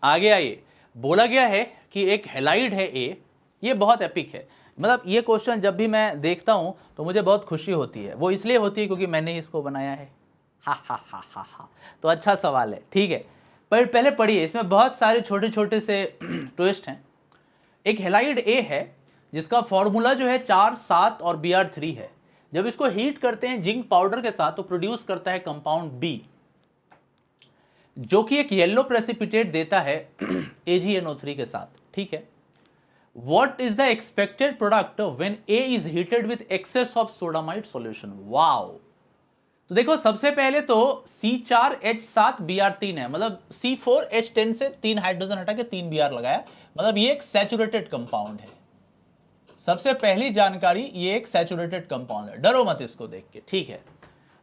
आगे आइए, बोला गया है कि एक हैलाइड है ए, ये बहुत एपिक है। मतलब ये क्वेश्चन जब भी मैं देखता हूं तो मुझे बहुत खुशी होती है, वो इसलिए होती है क्योंकि मैंने इसको बनाया है। हा। तो अच्छा सवाल है, ठीक है, पर पहले पढ़िए, इसमें बहुत सारे छोटे छोटे से ट्विस्ट हैं। एक हैलाइड ए है जिसका फॉर्मूला जो है 4, 7 और Br3 है। जब इसको हीट करते हैं जिंक पाउडर के साथ तो प्रोड्यूस करता है कंपाउंड बी जो कि एक येलो प्रेसिपिटेट देता है AgNO3 के साथ, ठीक है। What is the expected product when A is heated with excess of sodamide solution? Wow, तो देखो सबसे पहले तो C4H7 Br3 है, मतलब C4H10 से 3 हाइड्रोजन हटा के 3 Br लगाया, मतलब ये एक सैचुरेटेड कंपाउंड है। सबसे पहली जानकारी, ये एक सैचुरेटेड कंपाउंड है, डरो मत इसको देख के, ठीक है।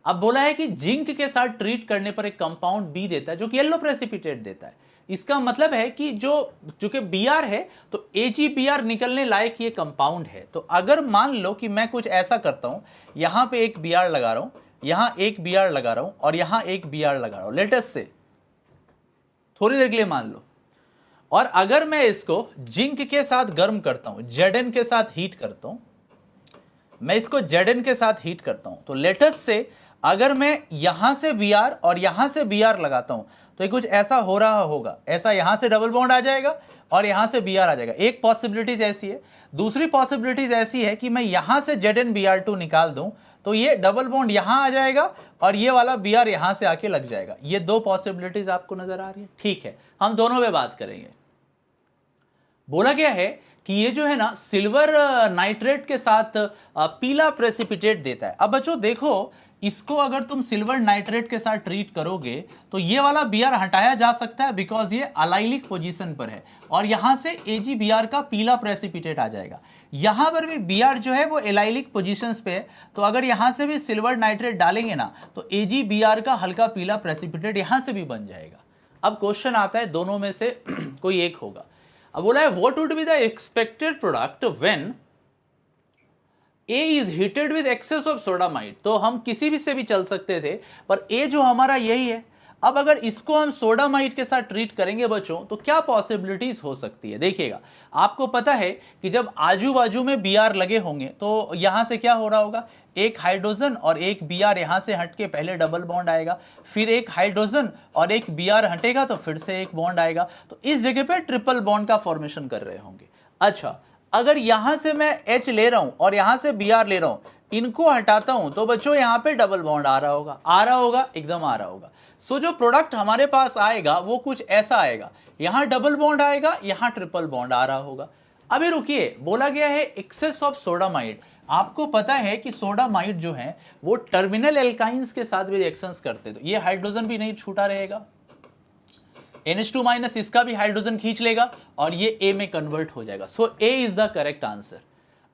अब बोला है कि जिंक के साथ ट्रीट करने पर एक कंपाउंड बी देता है जो कि येलो प्रेसिपिटेट देता है। इसका मतलब है कि जो कि Br है तो AgBr निकलने लायक ये कंपाउंड है। तो अगर मान लो कि मैं कुछ ऐसा करता हूं, यहां पे एक Br लगा रहा हूं, यहां एक Br लगा रहा हूं और यहां एक Br लगा रहा हूं, लेटेस्ट से थोड़ी देर के लिए मान लो, और अगर मैं इसको जिंक के साथ गर्म करता हूं, Zn के साथ हीट करता हूं, मैं इसको Zn के साथ हीट करता हूं, तो लेटेस्ट से अगर मैं यहां से Br और यहां से Br लगाता हूं तो ये कुछ ऐसा हो रहा होगा, ऐसा यहां से डबल बॉन्ड आ जाएगा और यहां से Br आ जाएगा। एक पॉसिबिलिटीज ऐसी है। दूसरी पॉसिबिलिटीज ऐसी है कि मैं यहां से ZnBr2 निकाल दूं तो ये डबल बॉन्ड यहां आ जाएगा और ये वाला Br यहां से आके लग जाएगा। ये दो पॉसिबिलिटीज आपको नजर आ रही है, ठीक है, हम दोनों पे बात करेंगे। बोला गया है कि ये जो है ना सिल्वर नाइट्रेट के साथ पीला प्रेसिपिटेट देता है। अब बच्चों देखो, इसको अगर तुम सिल्वर नाइट्रेट के साथ ट्रीट करोगे तो ये वाला Br हटाया जा सकता है बिकॉज ये अलाइलिक पोजीशन पर है और यहां से AgBr का पीला प्रेसिपिटेट आ जाएगा। यहां पर भी Br जो है वो एलाइलिक पोजीशंस पे है, तो अगर यहां से भी सिल्वर नाइट्रेट डालेंगे ना तो AgBr का हल्का पीला प्रेसिपिटेट यहां से भी बन जाएगा। अब क्वेश्चन आता है दोनों में से कोई एक होगा। अब बोला है what would be the expected product when A is heated with excess of sodamide. तो हम किसी भी से भी चल सकते थे पर A जो हमारा यही है। अब अगर इसको हम सोडामाइड के साथ ट्रीट करेंगे बच्चों तो क्या पॉसिबिलिटीज हो सकती है। देखिएगा, आपको पता है कि जब आजू बाजू में Br लगे होंगे तो यहां से क्या हो रहा होगा, एक हाइड्रोजन और एक Br यहां से हट के पहले डबल बॉन्ड आएगा, फिर एक हाइड्रोजन और एक Br हटेगा तो फिर से एक बॉन्ड आएगा, तो इस जगह पे ट्रिपल बॉन्ड का फॉर्मेशन कर रहे होंगे। अच्छा, अगर यहां से मैं H ले रहा हूं और यहां से Br ले रहा हूं, इनको हटाता हूं तो बच्चों यहां पे डबल बॉन्ड आ रहा होगा, एकदम आ रहा होगा। सो जो प्रोडक्ट हमारे पास आएगा वो कुछ ऐसा आएगा, यहां डबल बॉन्ड आएगा, यहां ट्रिपल बॉन्ड आ रहा होगा। अभी रुकिए, बोला गया है एक्सेस ऑफ सोडामाइड। आपको पता है कि सोडामाइड जो है वो टर्मिनल एल्काइंस के साथ भी रिएक्शंस करते, तो ये हाइड्रोजन भी नहीं छूटा रहेगा, NH2- इसका भी हाइड्रोजन खींच लेगा और ये A में कन्वर्ट हो जाएगा। सो A is the correct answer.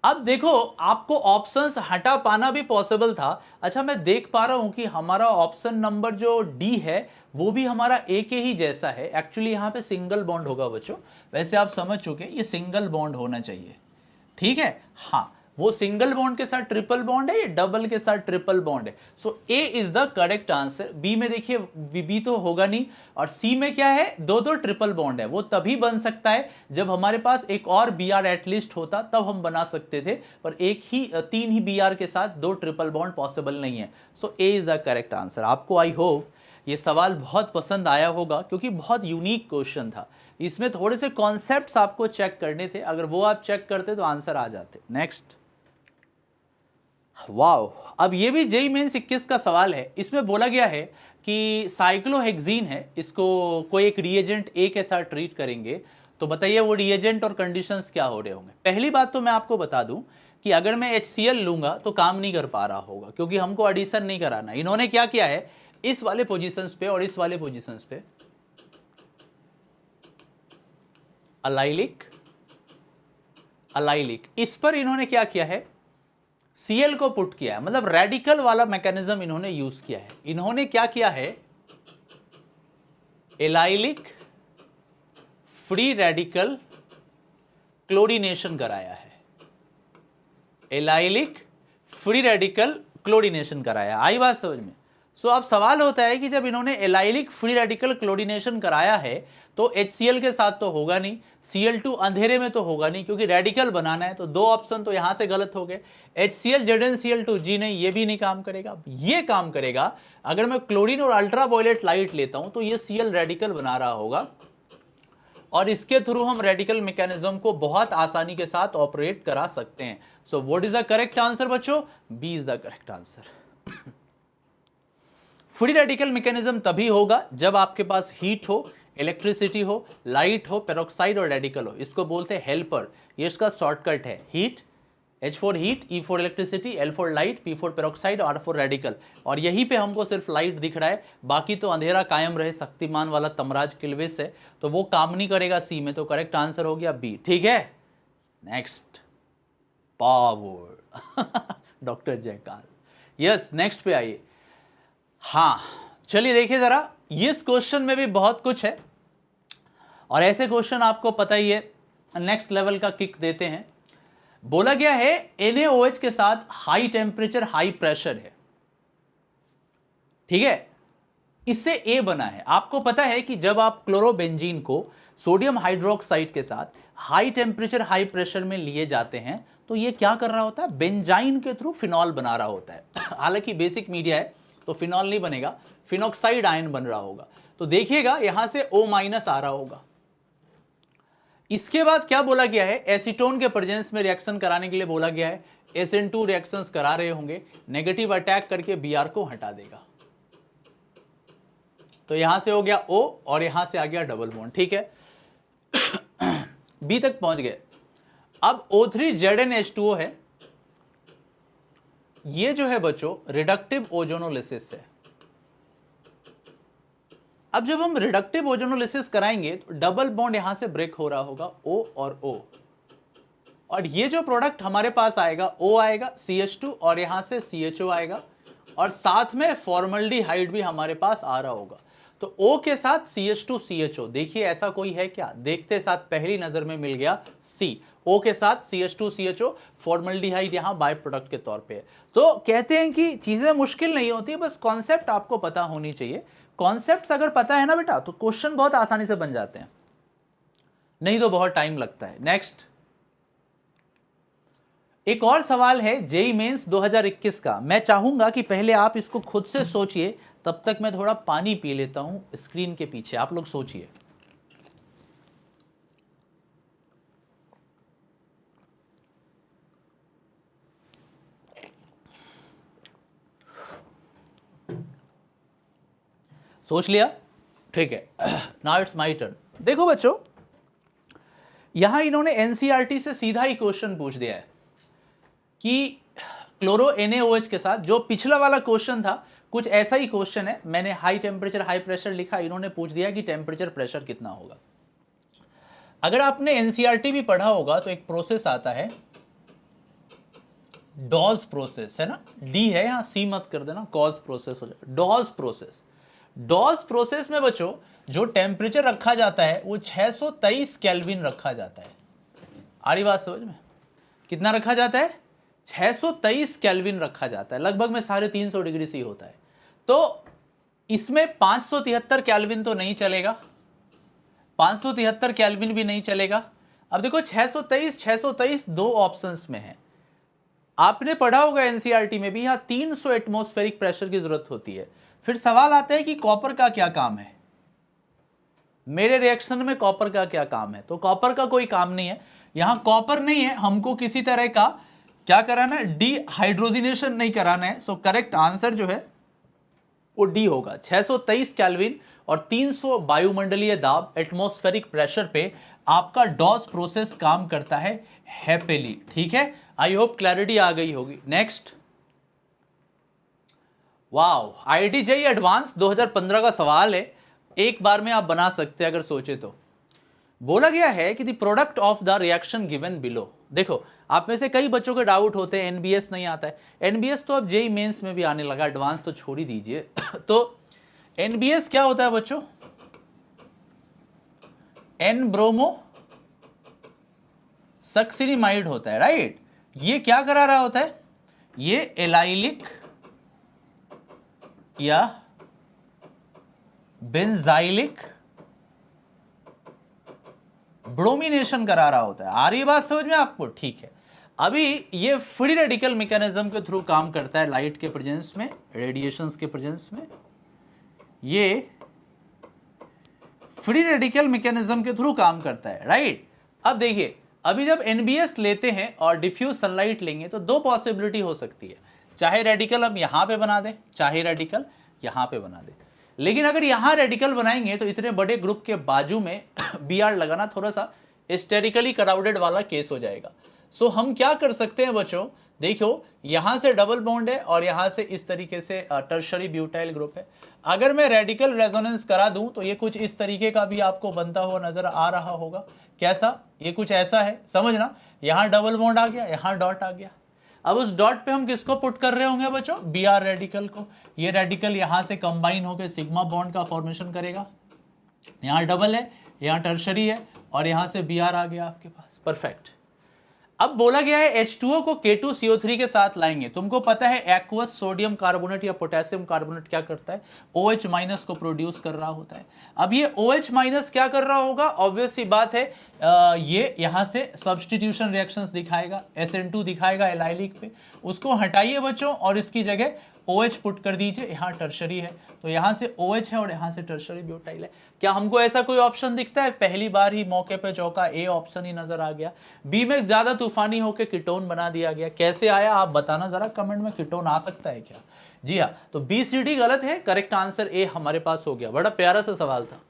अब देखो, आपको ऑप्शंस हटा पाना भी पॉसिबल था। अच्छा, मैं देख पा रहा हूं कि हमारा ऑप्शन नंबर जो D है वो भी हमारा A के ही जैसा है। एक्चुअली यहां पे सिंगल बॉन्ड होगा बच्चों, वैसे आप समझ चुके ये सिंगल बॉन्ड होना चाहिए, ठीक है। हाँ, वो सिंगल बॉन्ड के साथ ट्रिपल बॉन्ड है, ये डबल के साथ ट्रिपल बॉन्ड है। सो A is the correct answer. B में देखिए B तो होगा नहीं, और C में क्या है, दो ट्रिपल बॉन्ड है। वो तभी बन सकता है जब हमारे पास एक और Br एटलीस्ट होता, तब हम बना सकते थे, पर तीन ही Br के साथ दो ट्रिपल बॉन्ड पॉसिबल नहीं है। सो A is the correct answer. आपको आई होप ये सवाल बहुत पसंद आया होगा क्योंकि बहुत यूनिक क्वेश्चन था। इसमें थोड़े से कॉन्सेप्ट्स आपको चेक करने थे, अगर वो आप चेक करते तो आंसर आ जाते। नेक्स्ट, वाओ, अब ये भी जेईई मेंस 21 का सवाल है। इसमें बोला गया है कि साइक्लोहेक्सीन है, इसको कोई एक रिएजेंट A के साथ ट्रीट करेंगे, तो बताइए वो रिएजेंट और कंडीशंस क्या हो रहे होंगे। पहली बात तो मैं आपको बता दूं कि अगर मैं HCl लूंगा तो काम नहीं कर पा रहा होगा क्योंकि हमको एडिशन नहीं कराना। इन्होंने क्या किया है, इस वाले पोजीशंस पे और इस वाले पोजीशंस पे अलाइलिक, इस पर इन्होंने क्या किया है, Cl को पुट किया है, मतलब रेडिकल वाला मैकेनिज्म इन्होंने यूज किया है। इन्होंने क्या किया है, एलाइलिक फ्री रेडिकल क्लोरीनेशन कराया है। एलाइलिक फ्री रेडिकल क्लोरीनेशन कराया, आई बात समझ में। सो अब सवाल होता है कि जब इन्होंने एलाइलिक फ्री रेडिकल क्लोरीनेशन कराया है तो HCl के साथ तो होगा नहीं, Cl2 अंधेरे में तो होगा नहीं क्योंकि रेडिकल बनाना है, तो दो ऑप्शन तो यहां से गलत हो गए। HCl ZnCl2 जी नहीं, ये भी नहीं काम करेगा। ये काम करेगा अगर मैं क्लोरीन और अल्ट्रावायलेट लाइट लेता हूं तो ये Cl रेडिकल बना रहा होगा और इसके थ्रू हम रेडिकल मैकेनिज्म को बहुत आसानी के साथ ऑपरेट करा सकते हैं। सो what is the correct answer बच्चों, B is the correct answer. Free radical mechanism तभी होगा जब आपके पास हीट हो, इलेक्ट्रिसिटी हो, लाइट हो, पेरोक्साइड और रेडिकल हो। इसको बोलते हैं हेल्पर, ये इसका शॉर्टकट है। Heat, H for heat, E for electricity, L for light, P for peroxide, R for radical. और यहीं पे हमको सिर्फ लाइट दिख रहा है, बाकी तो अंधेरा कायम रहे शक्तिमान वाला तमराज किल्विस है, तो वो काम नहीं करेगा C में, तो करेक्ट आंसर हो गया B। ठीक है, नेक्स्ट, पावर डॉक्टर जयकाल। यस, नेक्स्ट पे आइए। हाँ, चलिए देखिए जरा, इस क्वेश्चन में भी बहुत कुछ है और ऐसे क्वेश्चन आपको पता ही है नेक्स्ट लेवल का किक देते हैं। बोला गया है NaOH के साथ हाई टेम्परेचर हाई प्रेशर है, ठीक है, इससे A बना है। आपको पता है कि जब आप क्लोरोबेंजीन को सोडियम हाइड्रोक्साइड के साथ हाई टेम्परेचर हाई प्रेशर में लिए जाते हैं तो ये क्या कर रहा होता है, बेंजाइन के थ्रू फिनॉल बना रहा होता है। हालांकि बेसिक मीडिया है तो फिनॉल नहीं बनेगा, फिनॉक्साइड आयन बन रहा होगा। तो देखिएगा यहां से O- आ रहा होगा। इसके बाद क्या बोला गया है, एसीटोन के प्रेजेंस में रिएक्शन कराने के लिए बोला गया है। SN2 रिएक्शंस करा रहे होंगे, नेगेटिव अटैक करके Br को हटा देगा, तो यहां से हो गया O और यहां से आ गया डबल बॉन्ड। ठीक है, B तक पहुंच गए। अब O3 ZnH2O है, ये जो है बच्चों रिडक्टिव ओजोनोलिसिस है। अब जब हम रिडक्टिव ओजोनोलिसिस कराएंगे तो डबल बॉन्ड यहां से ब्रेक हो रहा होगा O और O, और ये जो प्रोडक्ट हमारे पास आएगा O आएगा CH2 और यहां से CHO आएगा, और साथ में फॉर्मल्डिहाइड भी हमारे पास आ रहा होगा। तो O के साथ CH2 CHO, देखिए ऐसा कोई है क्या? देखते साथ पहली नजर में मिल गया C, O के साथ CH2 CHO, फॉर्मल्डिहाइड यहां बाय प्रोडक्ट के तौर पे है। तो कहते हैं कि चीजें मुश्किल नहीं होती, बस कॉन्सेप्ट आपको पता होनी चाहिए। कॉन्सेप्ट्स अगर पता है ना बेटा तो क्वेश्चन बहुत आसानी से बन जाते हैं, नहीं तो बहुत टाइम लगता है। नेक्स्ट एक और सवाल है जेईई मेंस 2021 का। मैं चाहूंगा कि पहले आप इसको खुद से सोचिए, तब तक मैं थोड़ा पानी पी लेता हूं स्क्रीन के पीछे, आप लोग सोचिए। सोच लिया? ठीक है, नाउ इट्स माय टर्न। देखो बच्चों, यहां इन्होंने एनसीईआरटी से सीधा ही क्वेश्चन पूछ दिया है कि क्लोरो NaOH के साथ, जो पिछला वाला क्वेश्चन था कुछ ऐसा ही क्वेश्चन है। मैंने हाई टेम्परेचर हाई प्रेशर लिखा, इन्होंने पूछ दिया कि टेम्परेचर प्रेशर कितना होगा। अगर आपने एनसीईआरटी भी पढ़ा होगा तो एक प्रोसेस आता है डॉज प्रोसेस, है ना, डी है यहां, सी मत कर देना, कॉज प्रोसेस हो जाए, डॉज प्रोसेस। डॉज प्रोसेस में बच्चों जो टेम्परेचर रखा जाता है वो 623 केल्विन रखा जाता है। आ रही बात समझ में? कितना रखा जाता है? 623 केल्विन रखा जाता है, लगभग में 350 डिग्री सी होता है। तो इसमें 573 केल्विन तो नहीं चलेगा, 573 केल्विन भी नहीं चलेगा। अब देखो 623 दो ऑप्शंस में है। आपने पढ़ा होगा एनसीईआरटी में भी, यहां 300 एटमॉस्फेरिक प्रेशर की जरूरत होती है। फिर सवाल आता है कि कॉपर का क्या काम है, मेरे रिएक्शन में कॉपर का क्या काम है? तो कॉपर का कोई काम नहीं है, यहां कॉपर नहीं है, हमको किसी तरह का क्या कराना है? डिहाइड्रोजिनेशन नहीं कराना है। सो करेक्ट आंसर जो है वो डी होगा। 623 केल्विन और 300 वायुमंडलीय दाब एटमॉस्फेरिक प्रेशर पे आपका डॉस प्रोसेस काम करता है हैप्पीली। ठीक है, आई होप क्लैरिटी आ गई होगी। Next, wow, IIT JEE advance 2015 का सवाल है, एक बार में आप बना सकते हैं अगर सोचे तो। बोला गया है कि the product of the reaction given below. देखो आप में से कई बच्चों के डाउट होते हैं एनबीएस नहीं आता है। एनबीएस तो अब जेईई मेंस में भी आने लगा, एडवांस तो छोड़ ही दीजिए। तो एनबीएस क्या होता है बच्चों? एन ब्रोमो सक्सिनिमाइड होता है, राइट। ये क्या करा रहा होता है? ये एलाइलिक या बेंजाइलिक ब्रोमिनेशन करा रहा होता है। आ रही बात समझ में आपको? ठीक है, अभी ये फ्री रेडिकल मैकेनिज्म के थ्रू काम करता है, लाइट के प्रेजेंस में, रेडिएशंस के प्रेजेंस में। ये फ्री रेडिकल मैकेनिज्म के थ्रू काम करता है, राइट। अब देखिए, अभी जब एनबीएस लेते हैं और डिफ्यूज सनलाइट लेंगे तो दो पॉसिबिलिटी हो सकती है, चाहे रेडिकल हम यहां पे बना दें, चाहे रेडिकल यहां पे बना दें। लेकिन अगर यहां रेडिकल बनाएंगे तो इतने बड़े ग्रुप के बाजू में बीआर लगाना थोड़ा सा हिस्टेरिकली क्राउडेड वाला केस हो जाएगा। सो हम क्या कर सकते हैं बच्चों, देखो यहां से डबल बॉन्ड है और यहां से इस तरीके से टर्शरी ब्यूटाइल ग्रुप है। अगर मैं रेडिकल रेजोनेंस करा दूं तो ये कुछ इस तरीके का भी आपको बनता हुआ नजर आ रहा होगा। कैसा? ये कुछ ऐसा है, समझना, यहां डबल बॉन्ड आ गया, यहां डॉट आ गया। अब उस डॉट पे हम किसको पुट कर रहे होंगे बच्चों? बीआर रेडिकल को। ये रेडिकल यहां से कंबाइन होकर सिग्मा बॉन्ड का फॉर्मेशन करेगा। यहां डबल है, यहां टर्शरी है और यहां से बीआर आ गया आपके पास। परफेक्ट। अब बोला गया है H2O को K2CO3 के साथ लाएंगे। तुमको पता है एक्वस सोडियम कार्बोनेट या पोटेशियम कार्बोनेट क्या करता है? OH माइनस को प्रोड्यूस कर रहा होता है। अब ये OH माइनस क्या कर रहा होगा? ऑब्वियस सी बात है, ये यहां से सब्सटीट्यूशन रिएक्शंस दिखाएगा, SN2 दिखाएगा एलाइलिक पे, उसको हटाइए बच्चों और इसकी जगह OH पुट कर दीजिए। यहाँ टर्शरी है तो यहाँ से OH है और यहाँ से टर्शरी ब्यूटाइल है। क्या हमको ऐसा कोई ऑप्शन दिखता है? पहली बार ही मौके पे चौका, ए ऑप्शन ही नजर आ गया। बी में ज्यादा तूफानी होकर कीटोन बना दिया गया। कैसे आया आप बताना जरा कमेंट में, कीटोन आ सकता है क्या? जी हाँ, तो बी सी डी गलत है, करेक्ट आंसर ए हमारे पास हो गया। बड़ा प्यारा सा सवाल था।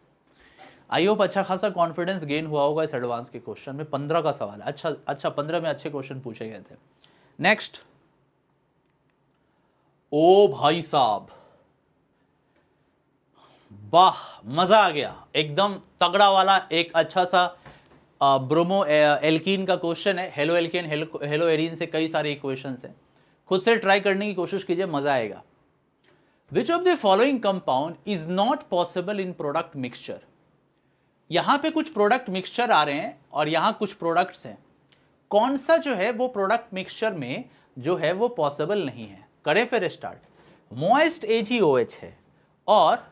आई होप अच्छा खासा कॉन्फिडेंस गेन हुआ होगा इस एडवांस के क्वेश्चन में। 15 का सवाल, अच्छा 15 में अच्छे क्वेश्चन पूछे गए थे। नेक्स्ट, ओ भाई साहब, वाह, मजा आ गया, एकदम तगड़ा वाला एक अच्छा सा ब्रोमो एल्कीन का क्वेश्चन है। हेलो एल्केन, हेलो एरीन से कई सारे इक्वेशंस हैं, खुद से ट्राई करने की कोशिश कीजिए, मजा आएगा। विच of the following compound is not possible in product mixture. यहां पे कुछ प्रोडक्ट मिक्सचर आ रहे हैं और यहां कुछ प्रोडक्ट्स हैं, कौन सा जो है वो प्रोडक्ट मिक्सचर में जो है वो पॉसिबल नहीं है। करें फिर स्टार्ट। मॉइस्ट AgOH है और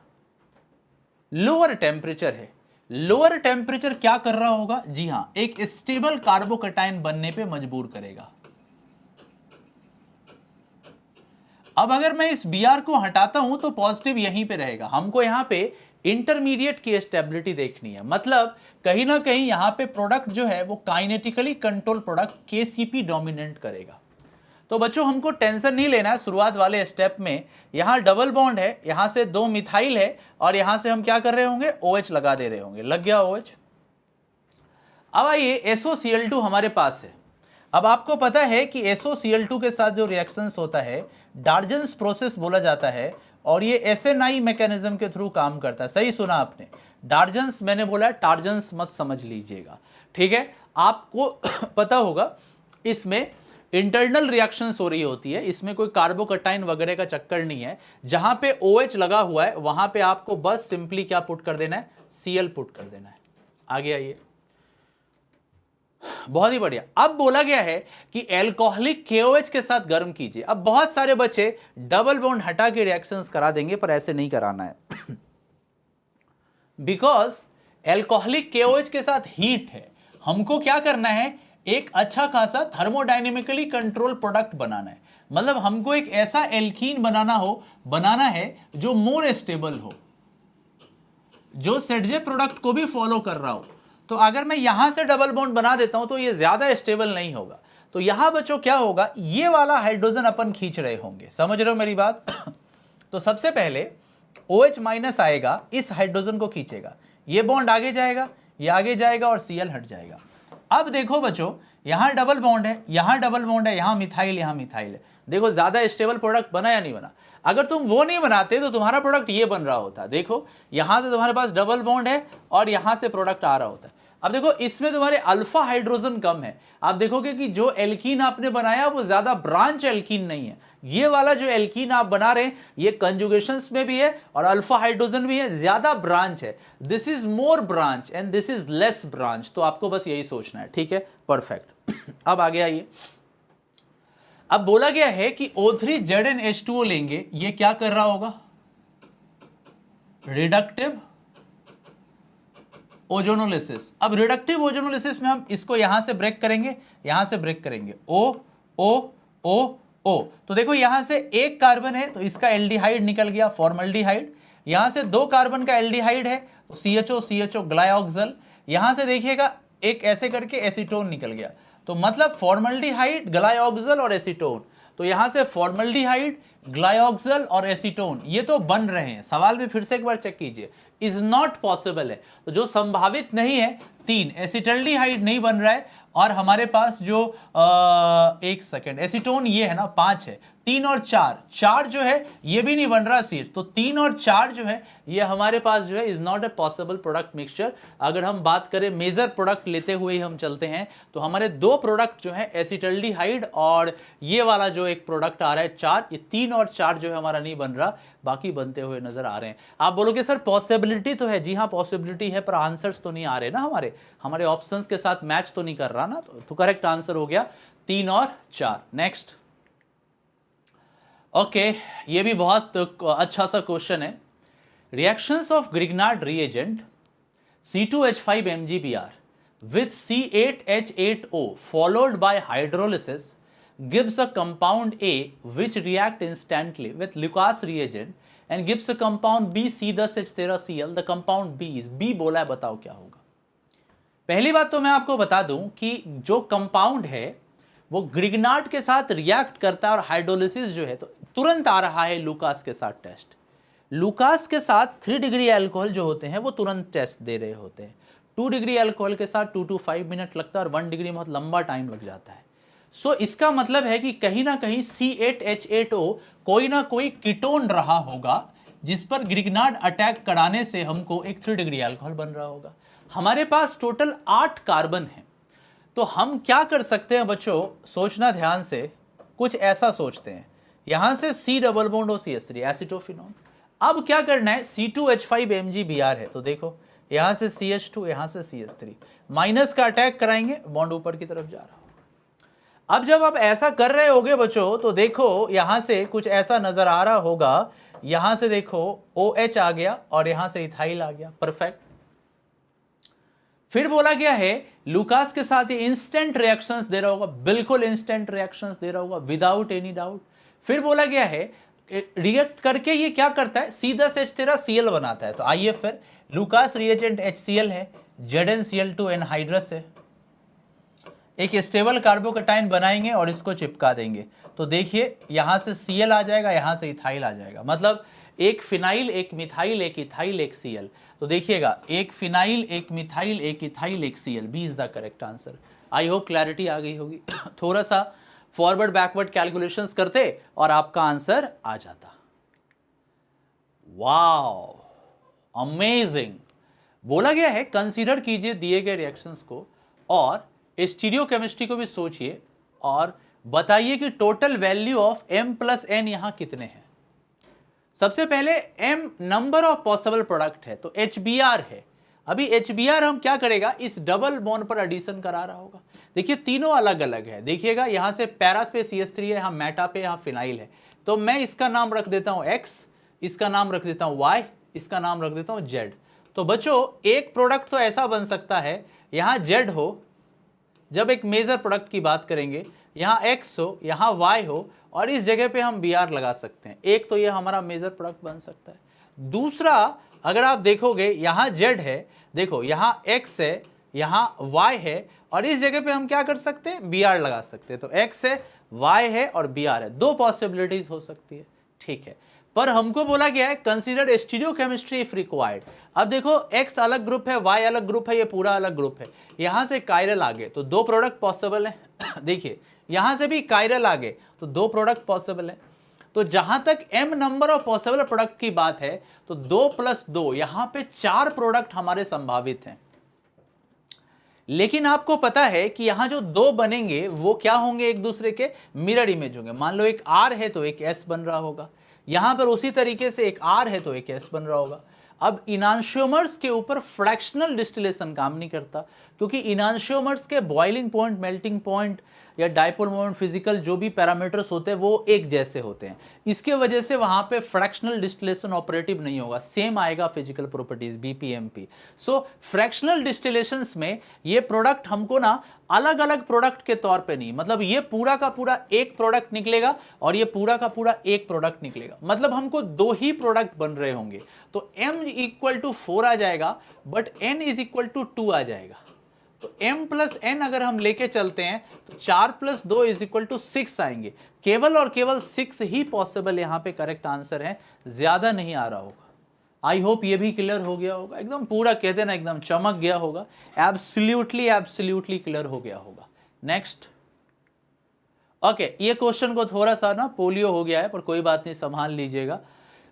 लोअर टेम्परेचर है। लोअर टेम्परेचर क्या कर रहा होगा? जी हां, एक स्टेबल कार्बोकैटायन बनने पे मजबूर करेगा। अब अगर मैं इस Br को हटाता हूं तो पॉजिटिव यहीं पे रहेगा। हमको यहां पे इंटरमीडिएट की स्टेबिलिटी देखनी है, मतलब कहीं ना कहीं यहां पे प्रोडक्ट जो है वो kinetically control product KCP dominate करेगा। तो बच्चों हमको टेंशन नहीं लेना है शुरुआत वाले स्टेप में। यहां डबल बॉन्ड है, यहां से 2 मिथाइल है और यहां से हम क्या कर रहे होंगे? OH लगा दे रहे होंगे। लग गया OH। अब आइए SOCl2 हमारे पास है। अब आपको पता है कि SOCl2 के साथ जो रिएक्शंस होता है डार्जन्स प्रोसेस बोला जाता है और ये SNI मैकेनिज्म के थ्रू काम करता है। सही सुना आपने, डार्जन्स मैंने बोला, टार्जन्स मत समझ लीजिएगा, ठीक है। आपको पता होगा इसमें इंटरनल रिएक्शंस हो रही होती है, इसमें कोई कार्बोकैटायन वगैरह का चक्कर नहीं है। जहां पे OH लगा हुआ है वहां पे आपको बस सिंपली क्या पुट कर देना है? Cl पुट कर देना है। आगे आइए, बहुत ही बढ़िया। अब बोला गया है कि एल्कोहलिक KOH के साथ गर्म कीजिए। अब बहुत सारे बच्चे डबल बॉन्ड हटा के रिएक्शंस करा देंगे, पर ऐसे नहीं कराना है बिकॉज एल्कोहलिक KOH के साथ हीट है। हमको क्या करना है? एक अच्छा खासा थर्मोडायनेमिकली कंट्रोल प्रोडक्ट बनाना है, मतलब हमको एक ऐसा एल्कीन बनाना है जो मोर स्टेबल हो, जो सेडजे प्रोडक्ट को भी फॉलो कर रहा हो। तो अगर मैं यहां से डबल बॉन्ड बना देता हूं तो ये ज्यादा स्टेबल नहीं होगा। तो यहां बच्चों क्या होगा? ये वाला हाइड्रोजन अपन खींच रहे होंगे, समझ रहे हो मेरी बात? तो सबसे पहले OH माइनस आएगा, इस हाइड्रोजन को खींचेगा, ये बॉन्ड आगे जाएगा, ये आगे जाएगा और Cl हट जाएगा। अब देखो बच्चों, यहां डबल बॉन्ड है, यहां डबल बॉन्ड है, यहां मिथाइल है। देखो ज्यादा स्टेबल प्रोडक्ट बना या नहीं बना? अगर तुम वो नहीं बनाते तो तुम्हारा प्रोडक्ट ये बन रहा होता। देखो यहां से तुम्हारे पास डबल बॉन्ड है और यहां से प्रोडक्ट आ रहा होता है। अब देखो इसमें तुम्हारे अल्फा हाइड्रोजन कम है। आप देखोगे कि जो एल्कीन आपने बनाया वो ज्यादा ब्रांच एल्कीन नहीं है। ये वाला जो एल्कीन आप बना रहे हैं ये कंजुगेशंस में भी है और अल्फा हाइड्रोजन भी है, ज्यादा ब्रांच है। This is more branch and this is less branch. तो आपको बस यही सोचना है, ठीक है, परफेक्ट। अब आगे आइए। अब बोला गया है कि O3ZnH2O लेंगे, ये क्या कर रहा होगा? Reductive ozonolysis. अब रिडक्टिव ओजोनोलिसिस में हम इसको यहां से ब्रेक करेंगे, यहां से ब्रेक करेंगे, O। तो देखो यहां से एक कार्बन है तो इसका एल्डिहाइड निकल गया, फॉर्मल्डिहाइड। यहां से 2 कार्बन का एल्डिहाइड है तो CHO ग्लाइऑक्सल। यहां से देखिएगा एक ऐसे करके एसीटोन निकल गया, तो मतलब फॉर्मल्डिहाइड, ग्लाइऑक्सल और एसीटोन। तो यहां से फॉर्मल्डिहाइड, ग्लाइऑक्सल और एसीटोन ये तो बन रहे हैं। सवाल में फिर से एक बार चेक कीजिए, इज नॉट पॉसिबल है, तो जो संभावित नहीं है 3, एसिटल्डिहाइड नहीं बन रहा है और हमारे पास जो एक सेकेंड, एसीटोन ये है ना 5 है, 3 और 4 जो है ये भी नहीं बन रहा सीट। तो 3 और 4 जो है ये हमारे पास जो है is not a possible product mixture. अगर हम बात करें मेजर प्रोडक्ट लेते हुए ही हम चलते हैं तो हमारे 2 प्रोडक्ट जो है एसिटल्डिहाइड और ये वाला जो एक प्रोडक्ट आ रहा है 4, ये 3 और 4 जो है हमारा नहीं बन रहा, बाकी बनते हुए नजर आ रहे हैं। आप बोलोगे सर पॉसिबिलिटी तो है, जी हाँ पॉसिबिलिटी है, पर आंसर्स तो नहीं आ रहे ना, हमारे ऑप्शंस के साथ मैच तो नहीं कर रहा ना। तो करेक्ट आंसर हो गया 3 और 4। नेक्स्ट, ओके, ये भी बहुत अच्छा सा क्वेश्चन है। Reactions of Grignard reagent C2H5MgBr with C8H8O followed by hydrolysis gives a compound A which react instantly with Lucas reagent and gives a compound B C10H13Cl. The compound B is B बोला है, बताओ क्या होगा। पहली बात तो मैं आपको बता दूं कि जो कंपाउंड है वो ग्रिग्नार्ड के साथ रिएक्ट करता है और हाइड्रोलिसिस जो है तो तुरंत आ रहा है लूकास के साथ टेस्ट। लूकास के साथ 3 डिग्री अल्कोहल जो होते हैं वो तुरंत टेस्ट दे रहे होते हैं। 2 डिग्री अल्कोहल के साथ 2 to 5 मिनट लगता है और 1 डिग्री बहुत लंबा टाइम लग जाता है। सो इसका मतलब है कि कहीं ना कहीं C8H8O कोई ना कोई कीटोन रहा होगा जिस पर ग्रिग्नार्ड अटैक कराने से हमको एक 3 डिग्री अल्कोहल बन रहा होगा। हमारे पास टोटल 8 कार्बन है, तो हम क्या कर सकते हैं बच्चों, सोचना ध्यान से, कुछ ऐसा सोचते हैं, यहां से C डबल बॉन्ड और CH3 एसिटोफिनॉन। अब क्या करना है, C2H5MgBr है, तो देखो यहां से CH2 यहां से CH3 माइनस का अटैक कराएंगे, बॉन्ड ऊपर की तरफ जा रहा होगा। अब जब आप ऐसा कर रहे होगे बच्चों तो देखो यहां से कुछ ऐसा नजर आ रहा होगा, यहां से देखो OH आ गया और यहां से इथाइल आ गया, परफेक्ट। फिर बोला गया है लुकास के साथ ये इंस्टेंट रिएक्शंस दे रहा होगा, बिल्कुल इंस्टेंट रिएक्शंस दे रहा होगा विदाउट एनी डाउट। फिर बोला गया है रिएक्ट करके ये क्या करता है, C10H13Cl बनाता है। तो आइए फिर लुकास रिएजेंट HCl है, ZnCl2 एनहाइड्रस है, एक स्टेबल कार्बोकेटाइन बनाएंगे और इसको चिपका देंगे। तो देखिए यहां से Cl आ जाएगा, यहां से इथाइल आ जाएगा, मतलब एक फिनाइल एक मिथाइल एक इथाइल एक Cl। तो देखिएगा एक फिनाइल एक मिथाइल एक इथाइल एक Cl, B is the correct answer. I hope clarity आ गई होगी। थोड़ा सा फॉरवर्ड बैकवर्ड कैलकुलेशंस करते और आपका आंसर आ जाता। Wow amazing. बोला गया है कंसीडर कीजिए दिए गए रिएक्शंस को और स्टीरियोकेमिस्ट्री को भी सोचिए और बताइए कि टोटल वैल्यू ऑफ M+N यहां कितने हैं। सबसे पहले M number of possible product है, तो HBr है। अभी HBr हम क्या करेगा, इस डबल बॉन्ड पर एडिशन करा रहा होगा। देखिए तीनों अलग अलग है, देखिएगा यहां से पैरास पे CH3 है, यहां मेटा पे यहां फिनाइल है। तो मैं इसका नाम रख देता हूं X, इसका नाम रख देता हूं Y, इसका नाम रख देता हूं Z। तो बच्चों एक प्रोडक्ट तो ऐसा बन सकता है यहां Z हो, जब एक मेजर प्रोडक्ट की बात करेंगे, यहां X हो, यहां Y हो और इस जगह पे हम Br लगा सकते हैं। एक तो ये हमारा मेजर प्रोडक्ट बन सकता है। दूसरा अगर आप देखोगे यहां Z है, देखो यहां X है, यहां Y है और इस जगह पे हम क्या कर सकते हैं, Br लगा सकते हैं। तो X है, Y है और Br है, दो पॉसिबिलिटीज हो सकती है, ठीक है। पर हमको बोला गया है कंसीडर स्टीरियोकेमिस्ट्री इफ रिक्वायर्ड। अब देखो X अलग ग्रुप है, Y अलग ग्रुप है, ये पूरा अलग ग्रुप है, यहां से कायरल आगे तो दो प्रोडक्ट पॉसिबल है। देखिए यहां से भी कायरल आगे तो दो प्रोडक्ट पॉसिबल है। तो जहां तक M number of possible product की बात है तो 2 + 2 यहां पे 4 प्रोडक्ट हमारे संभावित हैं। लेकिन आपको पता है कि यहां जो दो बनेंगे वो क्या होंगे, एक दूसरे के मिरर इमेज होंगे। मान लो एक R है तो एक S बन रहा होगा, यहां पर उसी तरीके से एक R है तो एक S बन रहा होगा। अब इनांशियोमर्स के ऊपर फ्रैक्शनल डिस्टिलेशन काम नहीं करता, क्योंकि इनांशियोमर्स के बॉइलिंग पॉइंट, मेल्टिंग पॉइंट या डाइपोल मोमेंट, फिजिकल जो भी पैरामीटर्स होते हैं वो एक जैसे होते हैं। इसके वजह से वहां पे फ्रैक्शनल डिस्टिलेशन ऑपरेटिव नहीं होगा, सेम आएगा फिजिकल प्रॉपर्टीज BPMP। सो फ्रैक्शनल डिस्टिलेशंस में ये प्रोडक्ट हमको ना अलग अलग प्रोडक्ट के तौर पे नहीं, मतलब ये पूरा का पूरा एक प्रोडक्ट निकलेगा और ये पूरा का पूरा एक प्रोडक्ट निकलेगा, मतलब हमको दो ही प्रोडक्ट बन रहे होंगे। तो M = 4 आ जाएगा बट N = 2 आ जाएगा। तो M+N अगर हम लेके चलते हैं तो 4 + 2 = 6 आएंगे। केवल और केवल 6 ही पॉसिबल यहां पे करेक्ट आंसर है, ज्यादा नहीं आ रहा होगा। आई होप ये भी क्लियर हो गया होगा, एकदम पूरा कहते ना एकदम चमक गया होगा, एब्सोल्युटली क्लियर हो गया होगा। नेक्स्ट ओके, ये क्वेश्चन को थोड़ा सा ना पोलियो हो गया है पर कोई बात नहीं, संभाल लीजिएगा।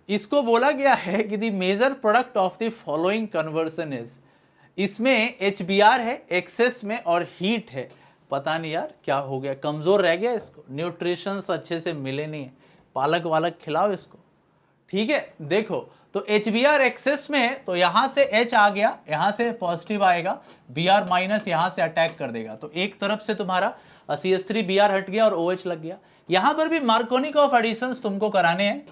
इसको बोला गया है कि the major product of the following conversion is, इसमें HBr है एक्सेस में और हीट है। पता नहीं यार क्या हो गया, कमजोर रह गया, इसको न्यूट्रिशंस अच्छे से मिले नहीं है, पालक वालक खिलाओ इसको, ठीक है। देखो तो HBr एक्सेस में है तो यहां से H आ गया, यहां से पॉजिटिव आएगा, Br- यहां से अटैक कर देगा, तो एक तरफ से तुम्हारा CH3 Br हट गया और OH लग गया। यहां पर भी मार्कोनिक ऑफ एडिशंस तुमको कराने हैं,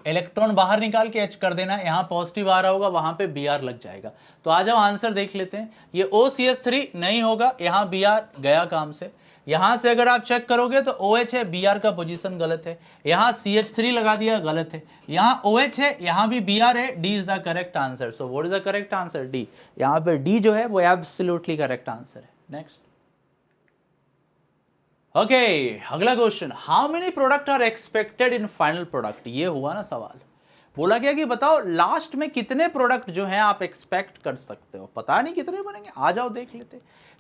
इलेक्ट्रॉन बाहर निकाल के H कर देना, यहां पॉजिटिव आ रहा होगा वहां पे Br लग जाएगा। तो आ जाओ आंसर देख लेते हैं। ये OCH3 नहीं होगा, यहां Br गया काम से। यहां से अगर आप चेक करोगे तो OH है, Br का पोजीशन गलत है, यहां CH3 लगा दिया गलत है, यहां OH है, यहां भी Br है, D is the correct answer. So what is the correct answer, D। यहां पे D जो है वो एब्सोल्युटली करेक्ट आंसर है। नेक्स्ट ओके, अगला question, how many product are expected in final product. ये हुआ ना सवाल, बोला गया कि बताओ लास्ट में कितने प्रोडक्ट जो हैं आप एक्सपेक्ट कर सकते हो, पता नहीं कितने बनेंगे, आ जाओ देख लेते।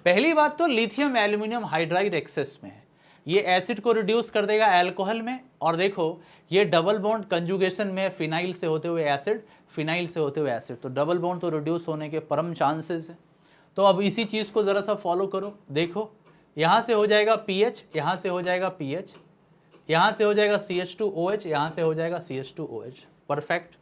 पहली बात तो लिथियम एल्यूमिनियम हाइड्राइड एक्सेस में है, ये एसिड को रिड्यूस कर देगा अल्कोहल में, और देखो ये डबल बॉन्ड कंजुगेशन में फिनाइल से होते हुए एसिड, फिनाइल से होते हुए एसिड, तो डबल बॉन्ड तो रिड्यूस होने के परम चांसेस है। तो अब इसी चीज को जरा सा फॉलो करो, देखो यहां से हो जाएगा पीएच, यहां से हो जाएगा पीएच, यहां से हो जाएगा CH2OH, यहां से हो जाएगा CH2OH, परफेक्ट।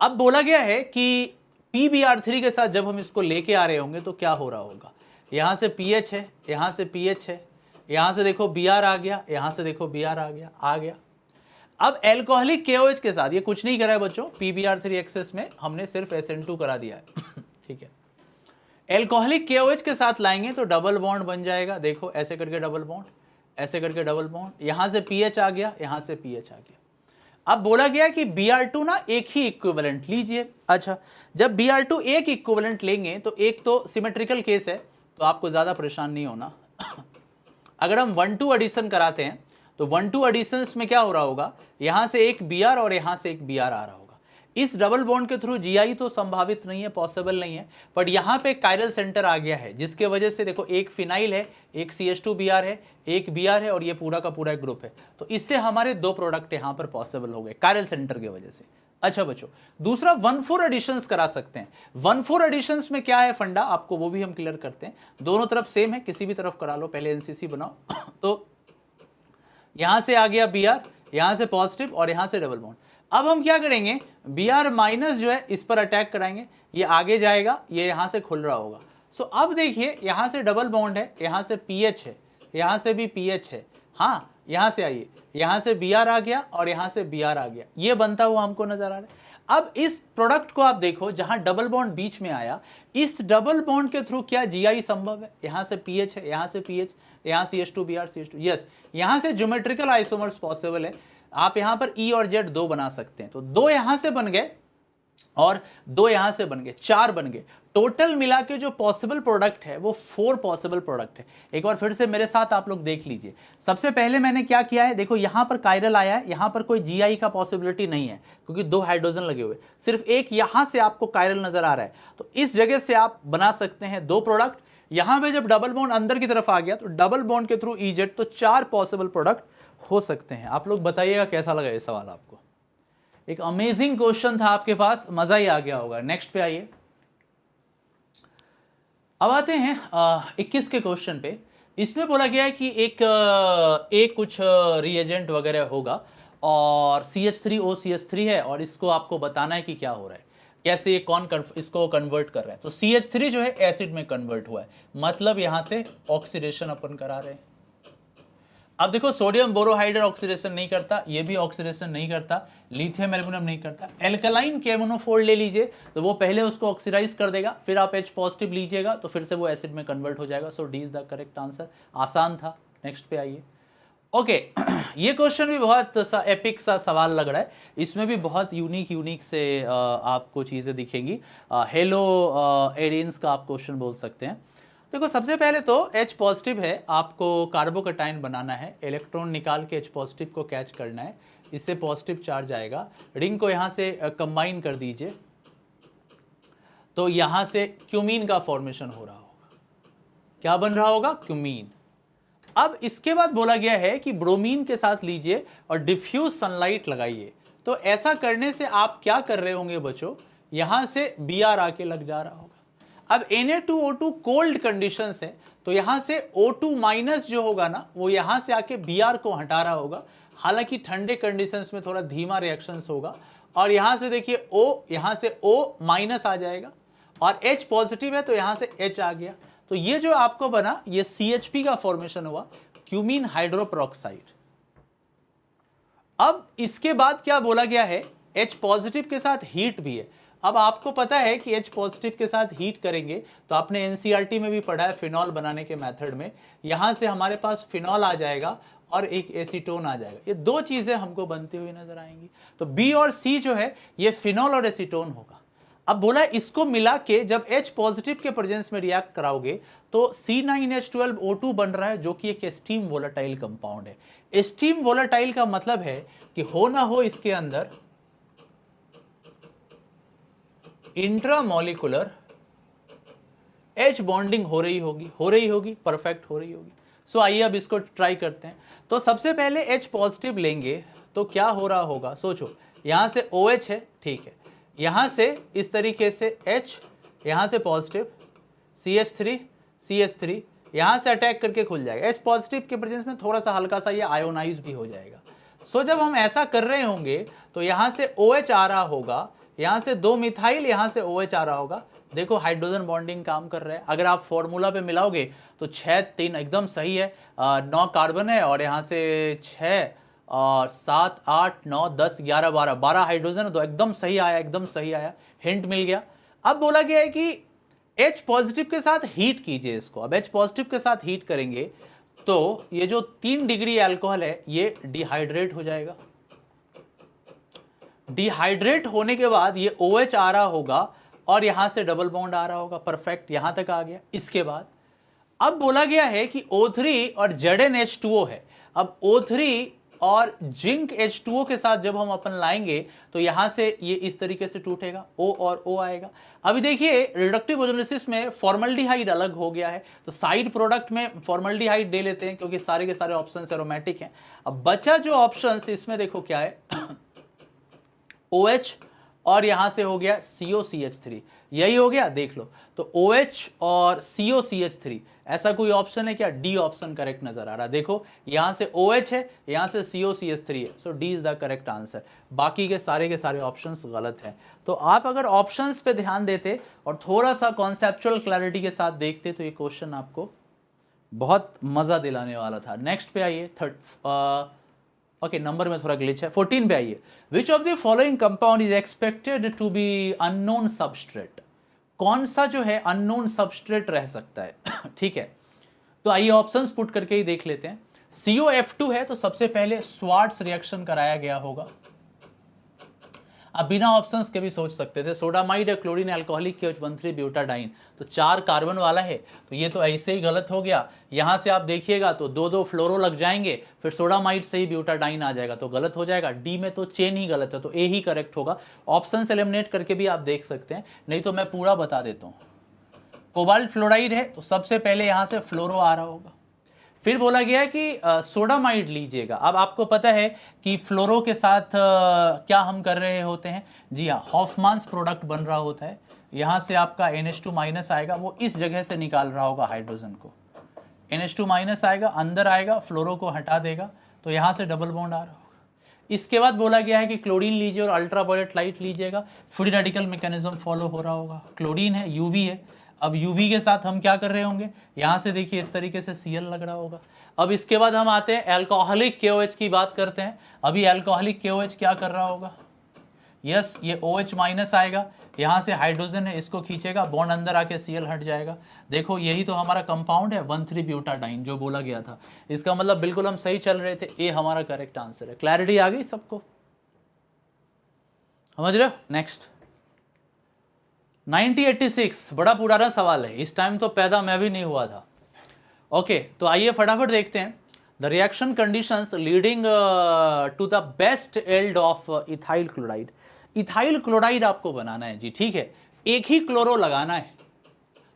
अब बोला गया है कि PBr3 के साथ जब हम इसको लेके आ रहे होंगे तो क्या हो रहा होगा, यहां से पीएच है, यहां से पीएच है, यहां से देखो Br आ गया, यहां से देखो Br आ गया। अब एल्कोहलिक KOH के साथ ये कुछ नहीं करा है बच्चों, PBr3 एक्सेस में हमने सिर्फ SN2 करा दिया है ठीक है। एल्कोहलिक KOH के साथ लाएंगे तो डबल बॉन्ड बन जाएगा, देखो ऐसे करके डबल बॉन्ड, ऐसे करके डबल बॉन्ड, यहां से पीएच आ गया, यहां से पीएच आ गया। अब बोला गया कि Br2 ना एक ही इक्विवेलेंट लीजिए। अच्छा, जब Br2 एक इक्विवेलेंट लेंगे तो एक तो सिमेट्रिकल केस है, तो आपको ज्यादा परेशान नहीं होना अगर हम 1-2 एडिशन कराते हैं तो 1-2 एडिशंस में क्या हो रहा होगा, यहां से एक Br और यहां से एक Br आ रहा होगा। इस डबल बॉन्ड के थ्रू GI तो संभावित नहीं है, पॉसिबल नहीं है, बट यहां पे कायरल सेंटर आ गया है, जिसके वजह से देखो एक फिनाइल है, एक CH2Br है, एक Br है, और ये पूरा का पूरा एक ग्रुप है, तो इससे हमारे 2 प्रोडक्ट यहां पर पॉसिबल हो गए कायरल सेंटर की वजह से। अच्छा बच्चों, दूसरा 1-4 एडिशंस करा सकते हैं। 1-4 एडिशंस में क्या है फंडा, आपको वो भी हम क्लियर करते हैं। दोनों तरफ सेम है, किसी भी तरफ करा लो, पहले NCC बनाओ तो यहां से आ गया Br, यहां से पॉजिटिव और यहां से डबल बॉन्ड। अब हम क्या करेंगे, Br माइनस जो है इस पर अटैक कराएंगे, ये आगे जाएगा, ये यहां से खुल रहा होगा। सो अब देखिए यहां से डबल बॉन्ड है, यहां से पीएच है, यहां से भी पीएच है, हाँ यहां से आइए, यहां से Br आ गया और यहां से Br आ गया, ये बनता हुआ हमको नजर आ रहा है। अब इस प्रोडक्ट को आप देखो, जहां डबल बॉन्ड बीच में आया, इस डबल बॉन्ड के थ्रू क्या GI संभव है, यहां से पीएच है, यहां से पीएच, यहां CH2Br CH2, यस, यहां से ज्योमेट्रिकल आइसोमर्स पॉसिबल है। आप यहां पर E और Z 2 बना सकते हैं, तो 2 यहां से बन गए और 2 यहां से बन गए, 4 बन गए। टोटल मिला के जो पॉसिबल प्रोडक्ट है वो 4 पॉसिबल प्रोडक्ट है। एक बार फिर से मेरे साथ आप लोग देख लीजिए। सबसे पहले मैंने क्या किया है, देखो यहां पर कायरल आया है, यहां पर कोई GI का पॉसिबिलिटी नहीं है क्योंकि 2 हाइड्रोजन लगे हुए, सिर्फ एक यहां से आपको कायरल नजर आ रहा है, तो इस जगह से आप बना सकते हैं 2 प्रोडक्ट। यहां पे जब डबल बॉन्ड अंदर की तरफ आ गया तो डबल बॉन्ड के थ्रू EZ, तो 4 पॉसिबल प्रोडक्ट हो सकते हैं। आप लोग बताइएगा कैसा लगा ये सवाल आपको। एक अमेजिंग क्वेश्चन था आपके पास, मजा ही आ गया होगा। नेक्स्ट पे आइए, अब आते हैं 21 के क्वेश्चन पे। इसमें बोला गया है कि एक कुछ रिएजेंट वगैरह होगा और CH3O CH3 है, और इसको आपको बताना है कि क्या हो रहा है, कैसे ये इसको कन्वर्ट कर रहा है। तो CH3 जो है एसिड में कन्वर्ट हुआ है, मतलब यहां से ऑक्सीडेशन अपन करा रहे हैं। अब देखो सोडियम बोरोहाइड्रेट ऑक्सीडेशन नहीं करता, ये भी ऑक्सीडेशन नहीं करता, लिथियम एल्यूमिनियम नहीं करता। एल्कलाइन केमोनोफोल्ड ले लीजिए तो वो पहले उसको ऑक्सीडाइज कर देगा, फिर आप H पॉजिटिव लीजिएगा तो फिर से वो एसिड में कन्वर्ट हो जाएगा। So D is the correct answer. आसान था। नेक्स्ट पे आइए। ओके ये क्वेश्चन भी बहुत सा एपिक सा सवाल लग रहा है, इसमें भी बहुत यूनिक से आपको चीजें दिखेंगी। हेलो एडिन्स का आप क्वेश्चन बोल सकते हैं। देखो सबसे पहले तो H पॉजिटिव है, आपको कार्बोकटाइन बनाना है, इलेक्ट्रॉन निकाल के H पॉजिटिव को कैच करना है, इससे पॉजिटिव चार्ज आएगा। रिंग को यहां से कंबाइन कर दीजिए तो यहां से क्यूमीन का फॉर्मेशन हो रहा होगा। क्या बन रहा होगा? क्यूमीन। अब इसके बाद बोला गया है कि ब्रोमीन के साथ लीजिए और डिफ्यूज सनलाइट लगाइए। तो ऐसा करने से आप क्या कर रहे होंगे बच्चों, यहां से Br आके लग जा रहा होगा। अब Na2O2 कोल्ड कंडीशंस है, तो यहां से O2 माइनस जो होगा ना, वो यहां से आके Br को हटा रहा होगा। हालांकि ठंडे कंडीशंस में थोड़ा धीमा रिएक्शंस होगा। और यहां से देखिए O, यहां से O माइनस आ जाएगा और H पॉजिटिव है तो यहां से H आ गया। तो ये जो आपको बना, ये CHP का फॉर्मेशन हुआ, क्यूमीन हाइड्रोपेरोक्साइड। अब इसके बाद क्या बोला गया है, H पॉजिटिव के साथ हीट भी है। अब आपको पता है कि H पॉजिटिव के साथ हीट करेंगे तो आपने NCERT में भी पढ़ा है फिनॉल बनाने के मेथड में। यहां से हमारे पास फिनॉल आ जाएगा और एक एसीटोन आ जाएगा। ये 2 चीजें हमको बनती हुई नजर आएंगी। तो B और C जो है ये फिनॉल और एसीटोन होगा। अब बोला इसको मिला के जब H पॉजिटिव के प्रेजेंस में रिएक्ट कराओगे तो C9H12O2 बन रहा है, जो कि एक स्टीम वोलेटाइल कंपाउंड है। स्टीम वोलेटाइल का मतलब है कि हो ना हो इसके अंदर इंट्रामोलिकुलर H बॉन्डिंग हो रही होगी, परफेक्ट हो रही होगी। सो आइए अब इसको ट्राई करते हैं। तो सबसे पहले H पॉजिटिव लेंगे तो क्या हो रहा होगा, सोचो, यहां से OH है, ठीक है, यहां से इस तरीके से H, यहां से पॉजिटिव CH3 यहां से अटैक करके खुल जाएगा। H पॉजिटिव के प्रेजेंस में थोड़ा सा हल्का सा ये आयोनाइज भी हो जाएगा। सो जब हम ऐसा कर रहे होंगे तो यहां से OH आ रहा होगा, यहां से 2 मिथाइल, यहां से OH आ रहा होगा। देखो हाइड्रोजन बॉन्डिंग काम कर रहा है। अगर आप फॉर्मूला पे मिलाओगे तो 6 3 एकदम सही है, 9 कार्बन है और यहां से 6 और 7 8 9 10 11 12 हाइड्रोजन, तो एकदम सही आया, एकदम सही आया, हिंट मिल गया। अब बोला गया है कि H पॉजिटिव के साथ हीट कीजिए इसको। अब H पॉजिटिव के साथ हीट करेंगे तो ये जो 3 डिग्री अल्कोहल है ये डिहाइड्रेट हो जाएगा। डिहाइड्रेट होने के बाद ये OH आ रहा होगा और यहां से डबल बॉन्ड आ रहा होगा, परफेक्ट, यहां तक आ गया। इसके बाद अब बोला गया है कि O3 और ZnH2O है। अब O3 और जिंक H2O के साथ जब हम अपन लाएंगे तो यहां से ये इस तरीके से टूटेगा, O और O आएगा। अभी देखिए रिडक्टिव ओजोलिसिस में फॉर्मल्डिहाइड अलग हो गया है, तो साइड प्रोडक्ट में फॉर्मल्डिहाइड दे लेते हैं क्योंकि सारे के सारे ऑप्शन एरोमेटिक हैं। अब बचा जो ऑप्शन इसमें देखो क्या है, OH और यहां से हो गया COCH3, यही हो गया, देख लो। तो OH और COCH3 ऐसा कोई ऑप्शन है क्या? डी ऑप्शन करेक्ट नजर आ रहा है। देखो यहां से OH है, यहां से COCH3 है, so D is the correct answer. बाकी के सारे ऑप्शंस गलत हैं। तो आप अगर ऑप्शंस पे ध्यान देते और थोड़ा सा कॉन्सेप्चुअल क्लैरिटी के साथ देखते तो ये क्वेश्चन आपको बहुत मजा दिलाने वाला था। नेक्स्ट पे आइए, ओके नंबर में थोड़ा ग्लिच है, 14 पे आइए। Which of the following compound is expected to be unknown substrate? कौन सा जो है अननोन सबस्ट्रेट रह सकता है? ठीक है, तो आइए ऑप्शंस पुट करके ही देख लेते हैं। COF2 है तो सबसे पहले स्वार्ट्स रिएक्शन कराया गया होगा। अब बिना ऑप्शंस के भी सोच सकते थे, सोडामाइड है, क्लोरीन अल्कोहलिक KOH13 ब्यूटाडाइन, तो 4 कार्बन वाला है, तो ये तो ऐसे ही गलत हो गया। यहां से आप देखिएगा तो 2 फ्लोरो लग जाएंगे, फिर सोडामाइड से ही ब्यूटाडाइन आ जाएगा, तो गलत हो जाएगा। डी में तो चेन ही गलत है, तो ए ही करेक्ट होगा। ऑप्शन एलिमिनेट करके भी आप देख सकते हैं, नहीं तो मैं पूरा बता देता हूं। कोबाल्ट फ्लोराइड है तो सबसे पहले यहां से फ्लोरो आ रहा होगा। फिर बोला गया कि सोडामाइड लीजिएगा। अब आपको पता है कि फ्लोरो के साथ क्या हम कर रहे होते हैं, जी हाँ, हॉफमान्स प्रोडक्ट बन रहा होता है। यहां से आपका NH2- आएगा, वो इस जगह से निकाल रहा होगा हाइड्रोजन को, NH2- आएगा, अंदर आएगा, फ्लोरो को हटा देगा, तो यहां से डबल बॉन्ड आ रहा होगा। इसके बाद बोला गया है कि क्लोरीन लीजिए और अल्ट्रावायलेट लाइट लीजिएगा। फ्री रेडिकल मैकेनिज्म फॉलो हो रहा होगा। क्लोरीन है, UV है। अब UV के साथ हम क्या कर रहे होंगे, यहां से देखिए इस तरीके से Cl लग रहा होगा। अब इसके बाद हम आते हैं अल्कोहलिक KOH की बात करते हैं। अभी अल्कोहलिक KOH क्या कर रहा होगा, यस, ये OH- आएगा, यहां से हाइड्रोजन है, इसको खींचेगा, बॉन्ड अंदर आके Cl हट जाएगा। देखो यही तो हमारा कंपाउंड है 1,3 ब्यूटाडाइन जो बोला गया था। इसका मतलब बिल्कुल हम सही चल रहे थे, ए हमारा करेक्ट आंसर है। क्लैरिटी आ गई सबको, समझ रहे हो? नेक्स्ट 1986, बड़ा पुराना सवाल है, इस टाइम तो पैदा मैं भी नहीं हुआ था। ओके, तो आइए फटाफट देखते हैं। The reaction conditions leading to the best yield of ethyl chloride. Ethyl chloride आपको बनाना है जी, ठीक है, एक ही क्लोरो लगाना है।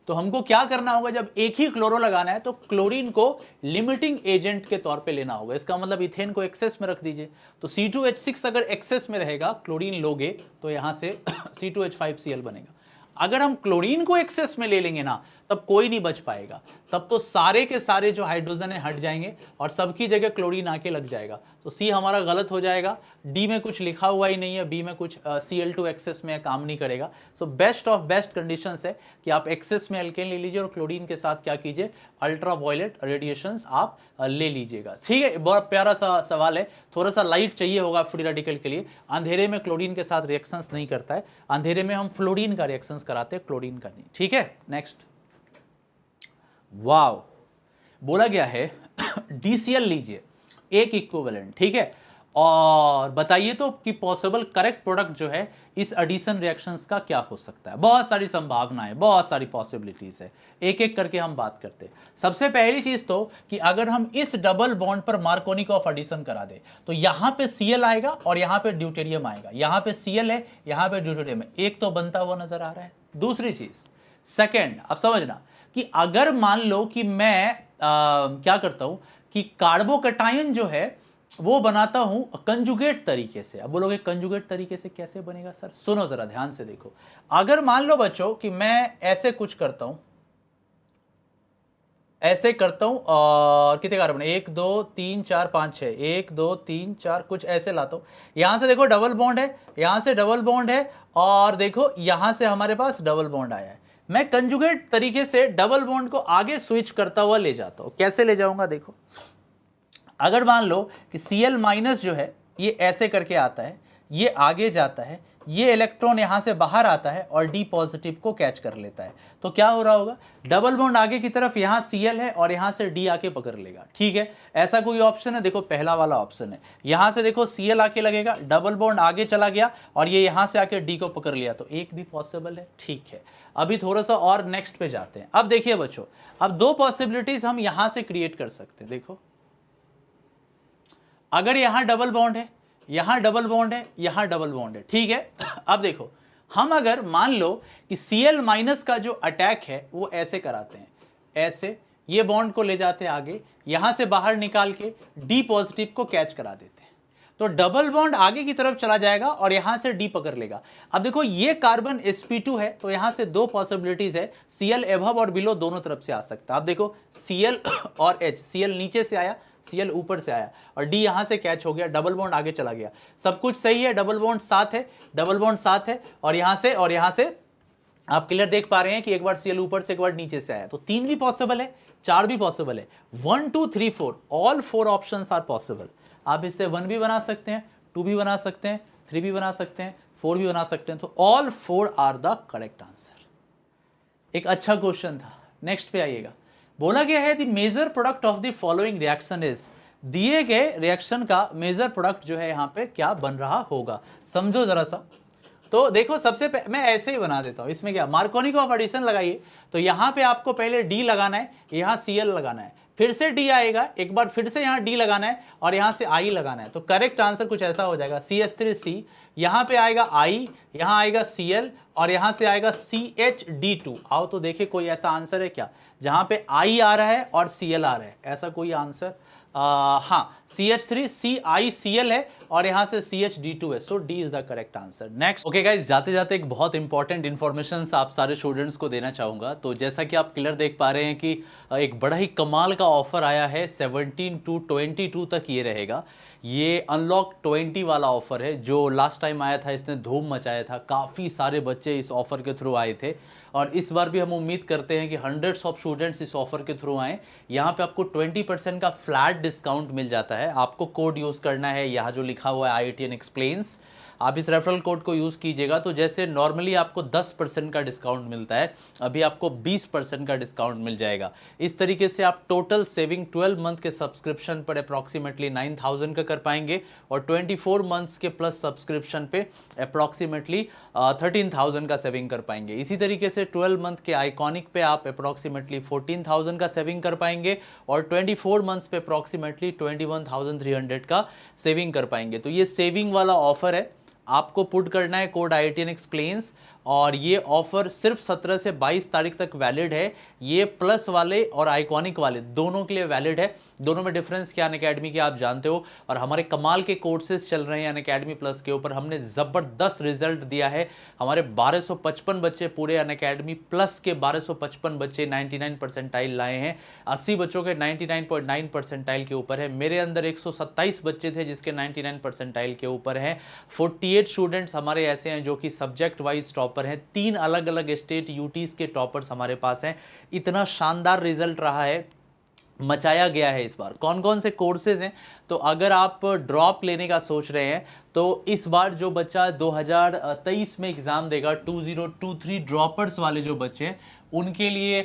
तो हमको क्या करना होगा, जब एक ही क्लोरो लगाना है तो क्लोरीन को लिमिटिंग एजेंट के तौर पे लेना होगा। इसका मतलब इथेन को एक्सेस में रख दीजिए, तो C2H6 अगर एक्सेस में रहेगा, क्लोरीन लोगे तो यहां से C2H5Cl बनेगा। अगर हम क्लोरीन को एक्सेस में ले लेंगे ना, तब कोई नहीं बच पाएगा, तब तो सारे के सारे जो हाइड्रोजन है हट जाएंगे और सबकी जगह क्लोरीन आके लग जाएगा। तो सी हमारा गलत हो जाएगा। डी में कुछ लिखा हुआ ही नहीं है, बी में कुछ Cl2 एक्सेस में काम नहीं करेगा। So best of best conditions है कि आप एक्सेस में एल्केन ले लीजिए और क्लोरीन के साथ क्या कीजिए, अल्ट्रावायलेट रेडिएशंस आप ले लीजिएगा। ठीक है, बहुत प्यारा सा सवाल है, थोड़ा सा लाइट चाहिए होगा फ्री रेडिकल के लिए। अंधेरे में क्लोरीन के साथ रिएक्शंस नहीं करता है, अंधेरे में हम फ्लोरीन का रिएक्शंस कराते हैं, क्लोरीन का नहीं। ठीक है, नेक्स्ट। वाव, बोला गया है DCl लीजिए, एक इक्विवेलेंट, ठीक है, और बताइए तो कि पॉसिबल करेक्ट प्रोडक्ट जो है इस एडिशन रिएक्शंस का क्या हो सकता है। बहुत सारी संभावनाएं, बहुत सारी पॉसिबिलिटीज है, एक एक करके हम बात करते हैं। सबसे पहली चीज तो कि अगर हम इस डबल बॉन्ड पर मार्कोनिकॉफ एडिशन करा दे तो यहां पे Cl आएगा और यहां पे ड्यूटेरियम आएगा, यहां पे Cl है, यहां पे ड्यूटेरियम है, एक तो बनता हुआ नजर आ रहा है। दूसरी चीज सेकेंड, अब समझना कि अगर मान लो कि मैं क्या करता हूं कि कार्बोकैटायन जो है वो बनाता हूं कंजुगेट तरीके से। अब बोलोगे कंजुगेट तरीके से कैसे बनेगा सर? सुनो जरा ध्यान से देखो। अगर मान लो बच्चों कि मैं ऐसे कुछ करता हूं, ऐसे करता हूं और कितने कार्बन, 1 2 3 4 5 6, 1 2 3 4, कुछ ऐसे लाता हूं। यहां से देखो डबल बॉन्ड है, यहां से डबल बॉन्ड है, और देखो यहां से हमारे पास डबल बॉन्ड आया है। मैं कंजुगेट तरीके से डबल बॉन्ड को आगे स्विच करता हुआ ले जाता हूं। कैसे ले जाऊंगा देखो, अगर मान लो कि Cl माइनस जो है ये ऐसे करके आता है, ये आगे जाता है, ये इलेक्ट्रॉन यहां से बाहर आता है और D पॉजिटिव को कैच कर लेता है, तो क्या हो रहा होगा, डबल बॉन्ड आगे की तरफ यहां Cl है और यहां से D आके पकड़ लेगा। ठीक है, ऐसा कोई ऑप्शन है? देखो पहला वाला ऑप्शन है, यहां से देखो Cl आके लगेगा, डबल बॉन्ड आगे चला गया और ये यहां से आके D को पकड़ लिया, तो एक भी पॉसिबल है। ठीक है, अभी थोड़ा सा और नेक्स्ट पे जाते हैं। अब देखिए बच्चों, अब दो पॉसिबिलिटीज हम यहां से क्रिएट कर सकते हैं। देखो अगर यहां डबल बॉन्ड है, यहां डबल बॉन्ड है, यहां डबल बॉन्ड है, ठीक है। अब देखो हम अगर मान लो कि Cl माइनस का जो अटैक है वो ऐसे कराते हैं, ऐसे ये बॉन्ड को ले जाते हैं आगे, यहां से बाहर निकाल के D पॉजिटिव को कैच करा देते हैं, तो डबल बॉन्ड आगे की तरफ चला जाएगा और यहां से D पकड़ लेगा। अब देखो ये कार्बन sp2 है, तो यहां से दो पॉसिबिलिटीज है, Cl एबव और बिलो दोनों तरफ से आ सकता है। अब देखो Cl और H, Cl नीचे से आया, Cl ऊपर से आया और D यहां से कैच हो गया, डबल बॉन्ड आगे चला गया, सब कुछ सही है, डबल बॉन्ड साथ है, डबल बॉन्ड साथ है, और यहां से आप क्लियर देख पा रहे हैं कि एक बार Cl ऊपर से एक बार नीचे से आया, तो 3 भी पॉसिबल है, 4 भी पॉसिबल है, 1 2 3 4, ऑल 4 ऑप्शंस आर पॉसिबल। आप इससे 1 भी बना सकते हैं, 2 भी बना सकते हैं, 3 भी बना सकते हैं, 4 भी बना सकते हैं, तो all 4 are the correct answer. एक अच्छा क्वेश्चन था। नेक्स्ट पे आइएगा, बोला गया है the major product of the following reaction is, दिए गए रिएक्शन का मेजर प्रोडक्ट जो है यहां पे क्या बन रहा होगा, समझो जरा सा। तो देखो सबसे मैं ऐसे ही बना देता हूं, इसमें क्या, मार्कोनिकॉफ एडिशन लगाइए, तो यहां पे आपको पहले D लगाना है, यहां Cl लगाना है, फिर से D आएगा, एक बार फिर से यहां D लगाना है और यहां से I लगाना है, तो करेक्ट आंसर कुछ ऐसा हो जाएगा, CH3C, यहां पे आएगा I, यहां आएगा Cl और यहां से आएगा CHD2। आओ तो देखिए कोई ऐसा आंसर है क्या जहां पे I आ रहा है और Cl आ रहा है, ऐसा कोई आंसर? हाँ, CH3CiCl है और यहां से CHD2 है, सो D is the correct answer. Next, okay guys, जाते जाते एक बहुत इंपॉर्टेंट इन्फॉर्मेशन आप सारे स्टूडेंट्स को देना चाहूंगा। तो जैसा कि आप क्लियर देख पा रहे हैं कि एक बड़ा ही कमाल का ऑफर आया है, 17 to 22 तक ये रहेगा। ये अनलॉक 20 वाला ऑफर है, जो लास्ट टाइम आया था इसने धूम मचाया था, काफ़ी सारे बच्चे इस ऑफर के थ्रू आए थे और इस बार भी हम उम्मीद करते हैं कि हंड्रेड्स ऑफ स्टूडेंट्स इस ऑफर के थ्रू आए। यहाँ पे आपको 20% का फ्लैट डिस्काउंट मिल जाता है। आपको कोड यूज़ करना है, यहाँ जो लिखा हुआ है IITN एक्सप्लेन्स, आप इस रेफरल कोड को यूज़ कीजिएगा। तो जैसे नॉर्मली आपको 10% का डिस्काउंट मिलता है, अभी आपको 20% का डिस्काउंट मिल जाएगा। इस तरीके से आप टोटल सेविंग 12 मंथ के सब्सक्रिप्शन पर अप्रॉक्सीमेटली 9000 का कर पाएंगे और 24 मंथ्स के प्लस सब्सक्रिप्शन पे अप्रॉक्सीमेटली 13,000 का सेविंग कर पाएंगे। इसी तरीके से 12 मंथ के आइकॉनिक पे आप अप्रॉक्सीमेटली 14,000 का सेविंग कर पाएंगे और 24 मंथ्स पे अप्रॉक्सीमेटली 21,300 का सेविंग कर पाएंगे। तो ये सेविंग वाला ऑफर है, आपको पुट करना है कोड IITN एक्सप्लेन्स और ये ऑफर सिर्फ 17 से 22 तारीख तक वैलिड है। ये प्लस वाले और आइकॉनिक वाले दोनों के लिए वैलिड है। दोनों में डिफरेंस क्या अनअकैडमी के आप जानते हो, और हमारे कमाल के कोर्सेज चल रहे हैं अनअकैडमी प्लस के ऊपर। हमने ज़बरदस्त रिजल्ट दिया है, हमारे 1255 बच्चे पूरे अनअकैडमी प्लस के 1255 बच्चे 99 परसेंटाइल लाए हैं। 80 बच्चों के 99.9 परसेंटाइल के ऊपर है। मेरे अंदर 127 बच्चे थे जिसके 99 परसेंटाइल के ऊपर हैं। 48 स्टूडेंट्स हमारे ऐसे हैं जो कि सब्जेक्ट वाइज टॉपर हैं। 3 अलग अलग स्टेट यूटीज के टॉपर्स हमारे पास हैं। इतना शानदार रिजल्ट रहा है, मचाया गया है इस बार। कौन कौन से कोर्सेज हैं, तो अगर आप ड्रॉप लेने का सोच रहे हैं तो इस बार जो बच्चा 2023 में एग्जाम देगा, 2023 ड्रॉपर्स वाले जो बच्चे हैं उनके लिए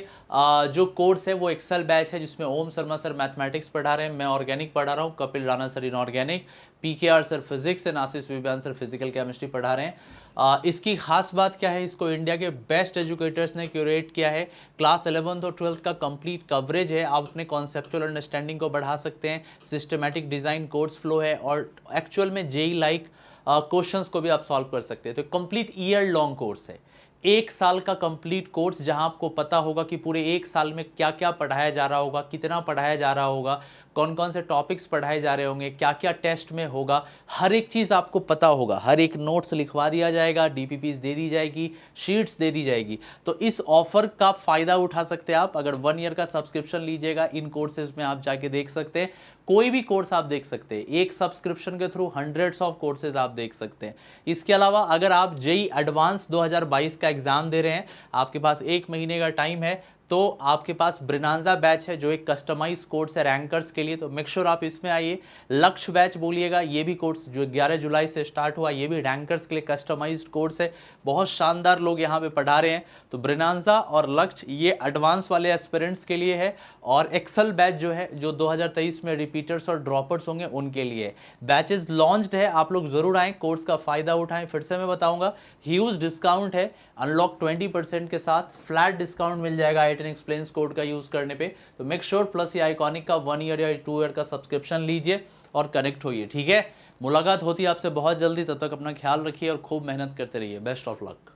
जो कोर्स है वो एक्सेल बैच है, जिसमें ओम शर्मा सर मैथमेटिक्स पढ़ा रहे हैं, मैं ऑर्गेनिक पढ़ा रहा हूँ, Kapil Rana sir inorganic, PKR sir physics and Ashish Vigyan sir physical chemistry पढ़ा रहे हैं। इसकी खास बात क्या है, इसको इंडिया के बेस्ट एजुकेटर्स ने क्यूरेट किया है। क्लास 11th और 12th का कंप्लीट कवरेज है, आप अपने कॉन्सेप्चुअल अंडरस्टैंडिंग को बढ़ा सकते हैं। सिस्टमैटिक डिजाइन कोर्स फ्लो है और एक्चुअल में जेई लाइक क्वेश्चंस को भी आप सॉल्व कर सकते हैं। तो कंप्लीट ईयर लॉन्ग कोर्स है, 1 साल का कंप्लीट कोर्स, जहां आपको पता होगा कि पूरे 1 साल में क्या क्या पढ़ाया जा रहा होगा, कितना पढ़ाया जा रहा होगा, कौन कौन से टॉपिक्स पढ़ाए जा रहे होंगे, क्या क्या टेस्ट में होगा, हर एक चीज़ आपको पता होगा। हर एक नोट्स लिखवा दिया जाएगा, DPPs दे दी जाएगी, शीट्स दे दी जाएगी। तो इस ऑफर का फ़ायदा उठा सकते हैं आप। अगर 1 ईयर का सब्सक्रिप्शन लीजिएगा, इन कोर्सेज में आप जाके देख सकते हैं, कोई भी कोर्स आप देख सकते हैं। एक सब्सक्रिप्शन के थ्रू हंड्रेड्स ऑफ कोर्सेज आप देख सकते हैं। इसके अलावा अगर आप जेई एडवांस 2022 का एग्जाम दे रहे हैं, आपके पास 1 महीने का टाइम है, तो आपके पास ब्रिनांजा बैच है जो एक कस्टमाइज कोर्स है रैंकर्स के लिए, तो मेक श्योर आप इसमें आइए। लक्ष्य बैच बोलिएगा, ये भी कोर्स जो 11 जुलाई से स्टार्ट हुआ, ये भी रैंकर्स के लिए कस्टमाइज्ड कोर्स है, बहुत शानदार लोग यहाँ पे पढ़ा रहे हैं। तो ब्रिनांजा और लक्ष्य ये एडवांस वाले एस्पिरेंट्स के लिए है, और एक्सेल बैच जो है जो 2023 में रिपीटर्स और ड्रॉपर्स होंगे उनके लिए। बैचेस लॉन्च्ड है, आप लोग जरूर आएँ, कोर्स का फायदा उठाएं। फिर से मैं बताऊंगा, ह्यूज डिस्काउंट है, अनलॉक 20% के साथ फ्लैट डिस्काउंट मिल जाएगा i10 एक्सप्लेन्स कोड का यूज करने पे। तो मेक श्योर प्लस या आइकॉनिक का 1 ईयर या 2 ईयर का सब्सक्रिप्शन लीजिए और कनेक्ट होइए, ठीक है। मुलाकात होती है आपसे बहुत जल्दी, तब तक अपना ख्याल रखिए और खूब मेहनत करते रहिए। Best of luck.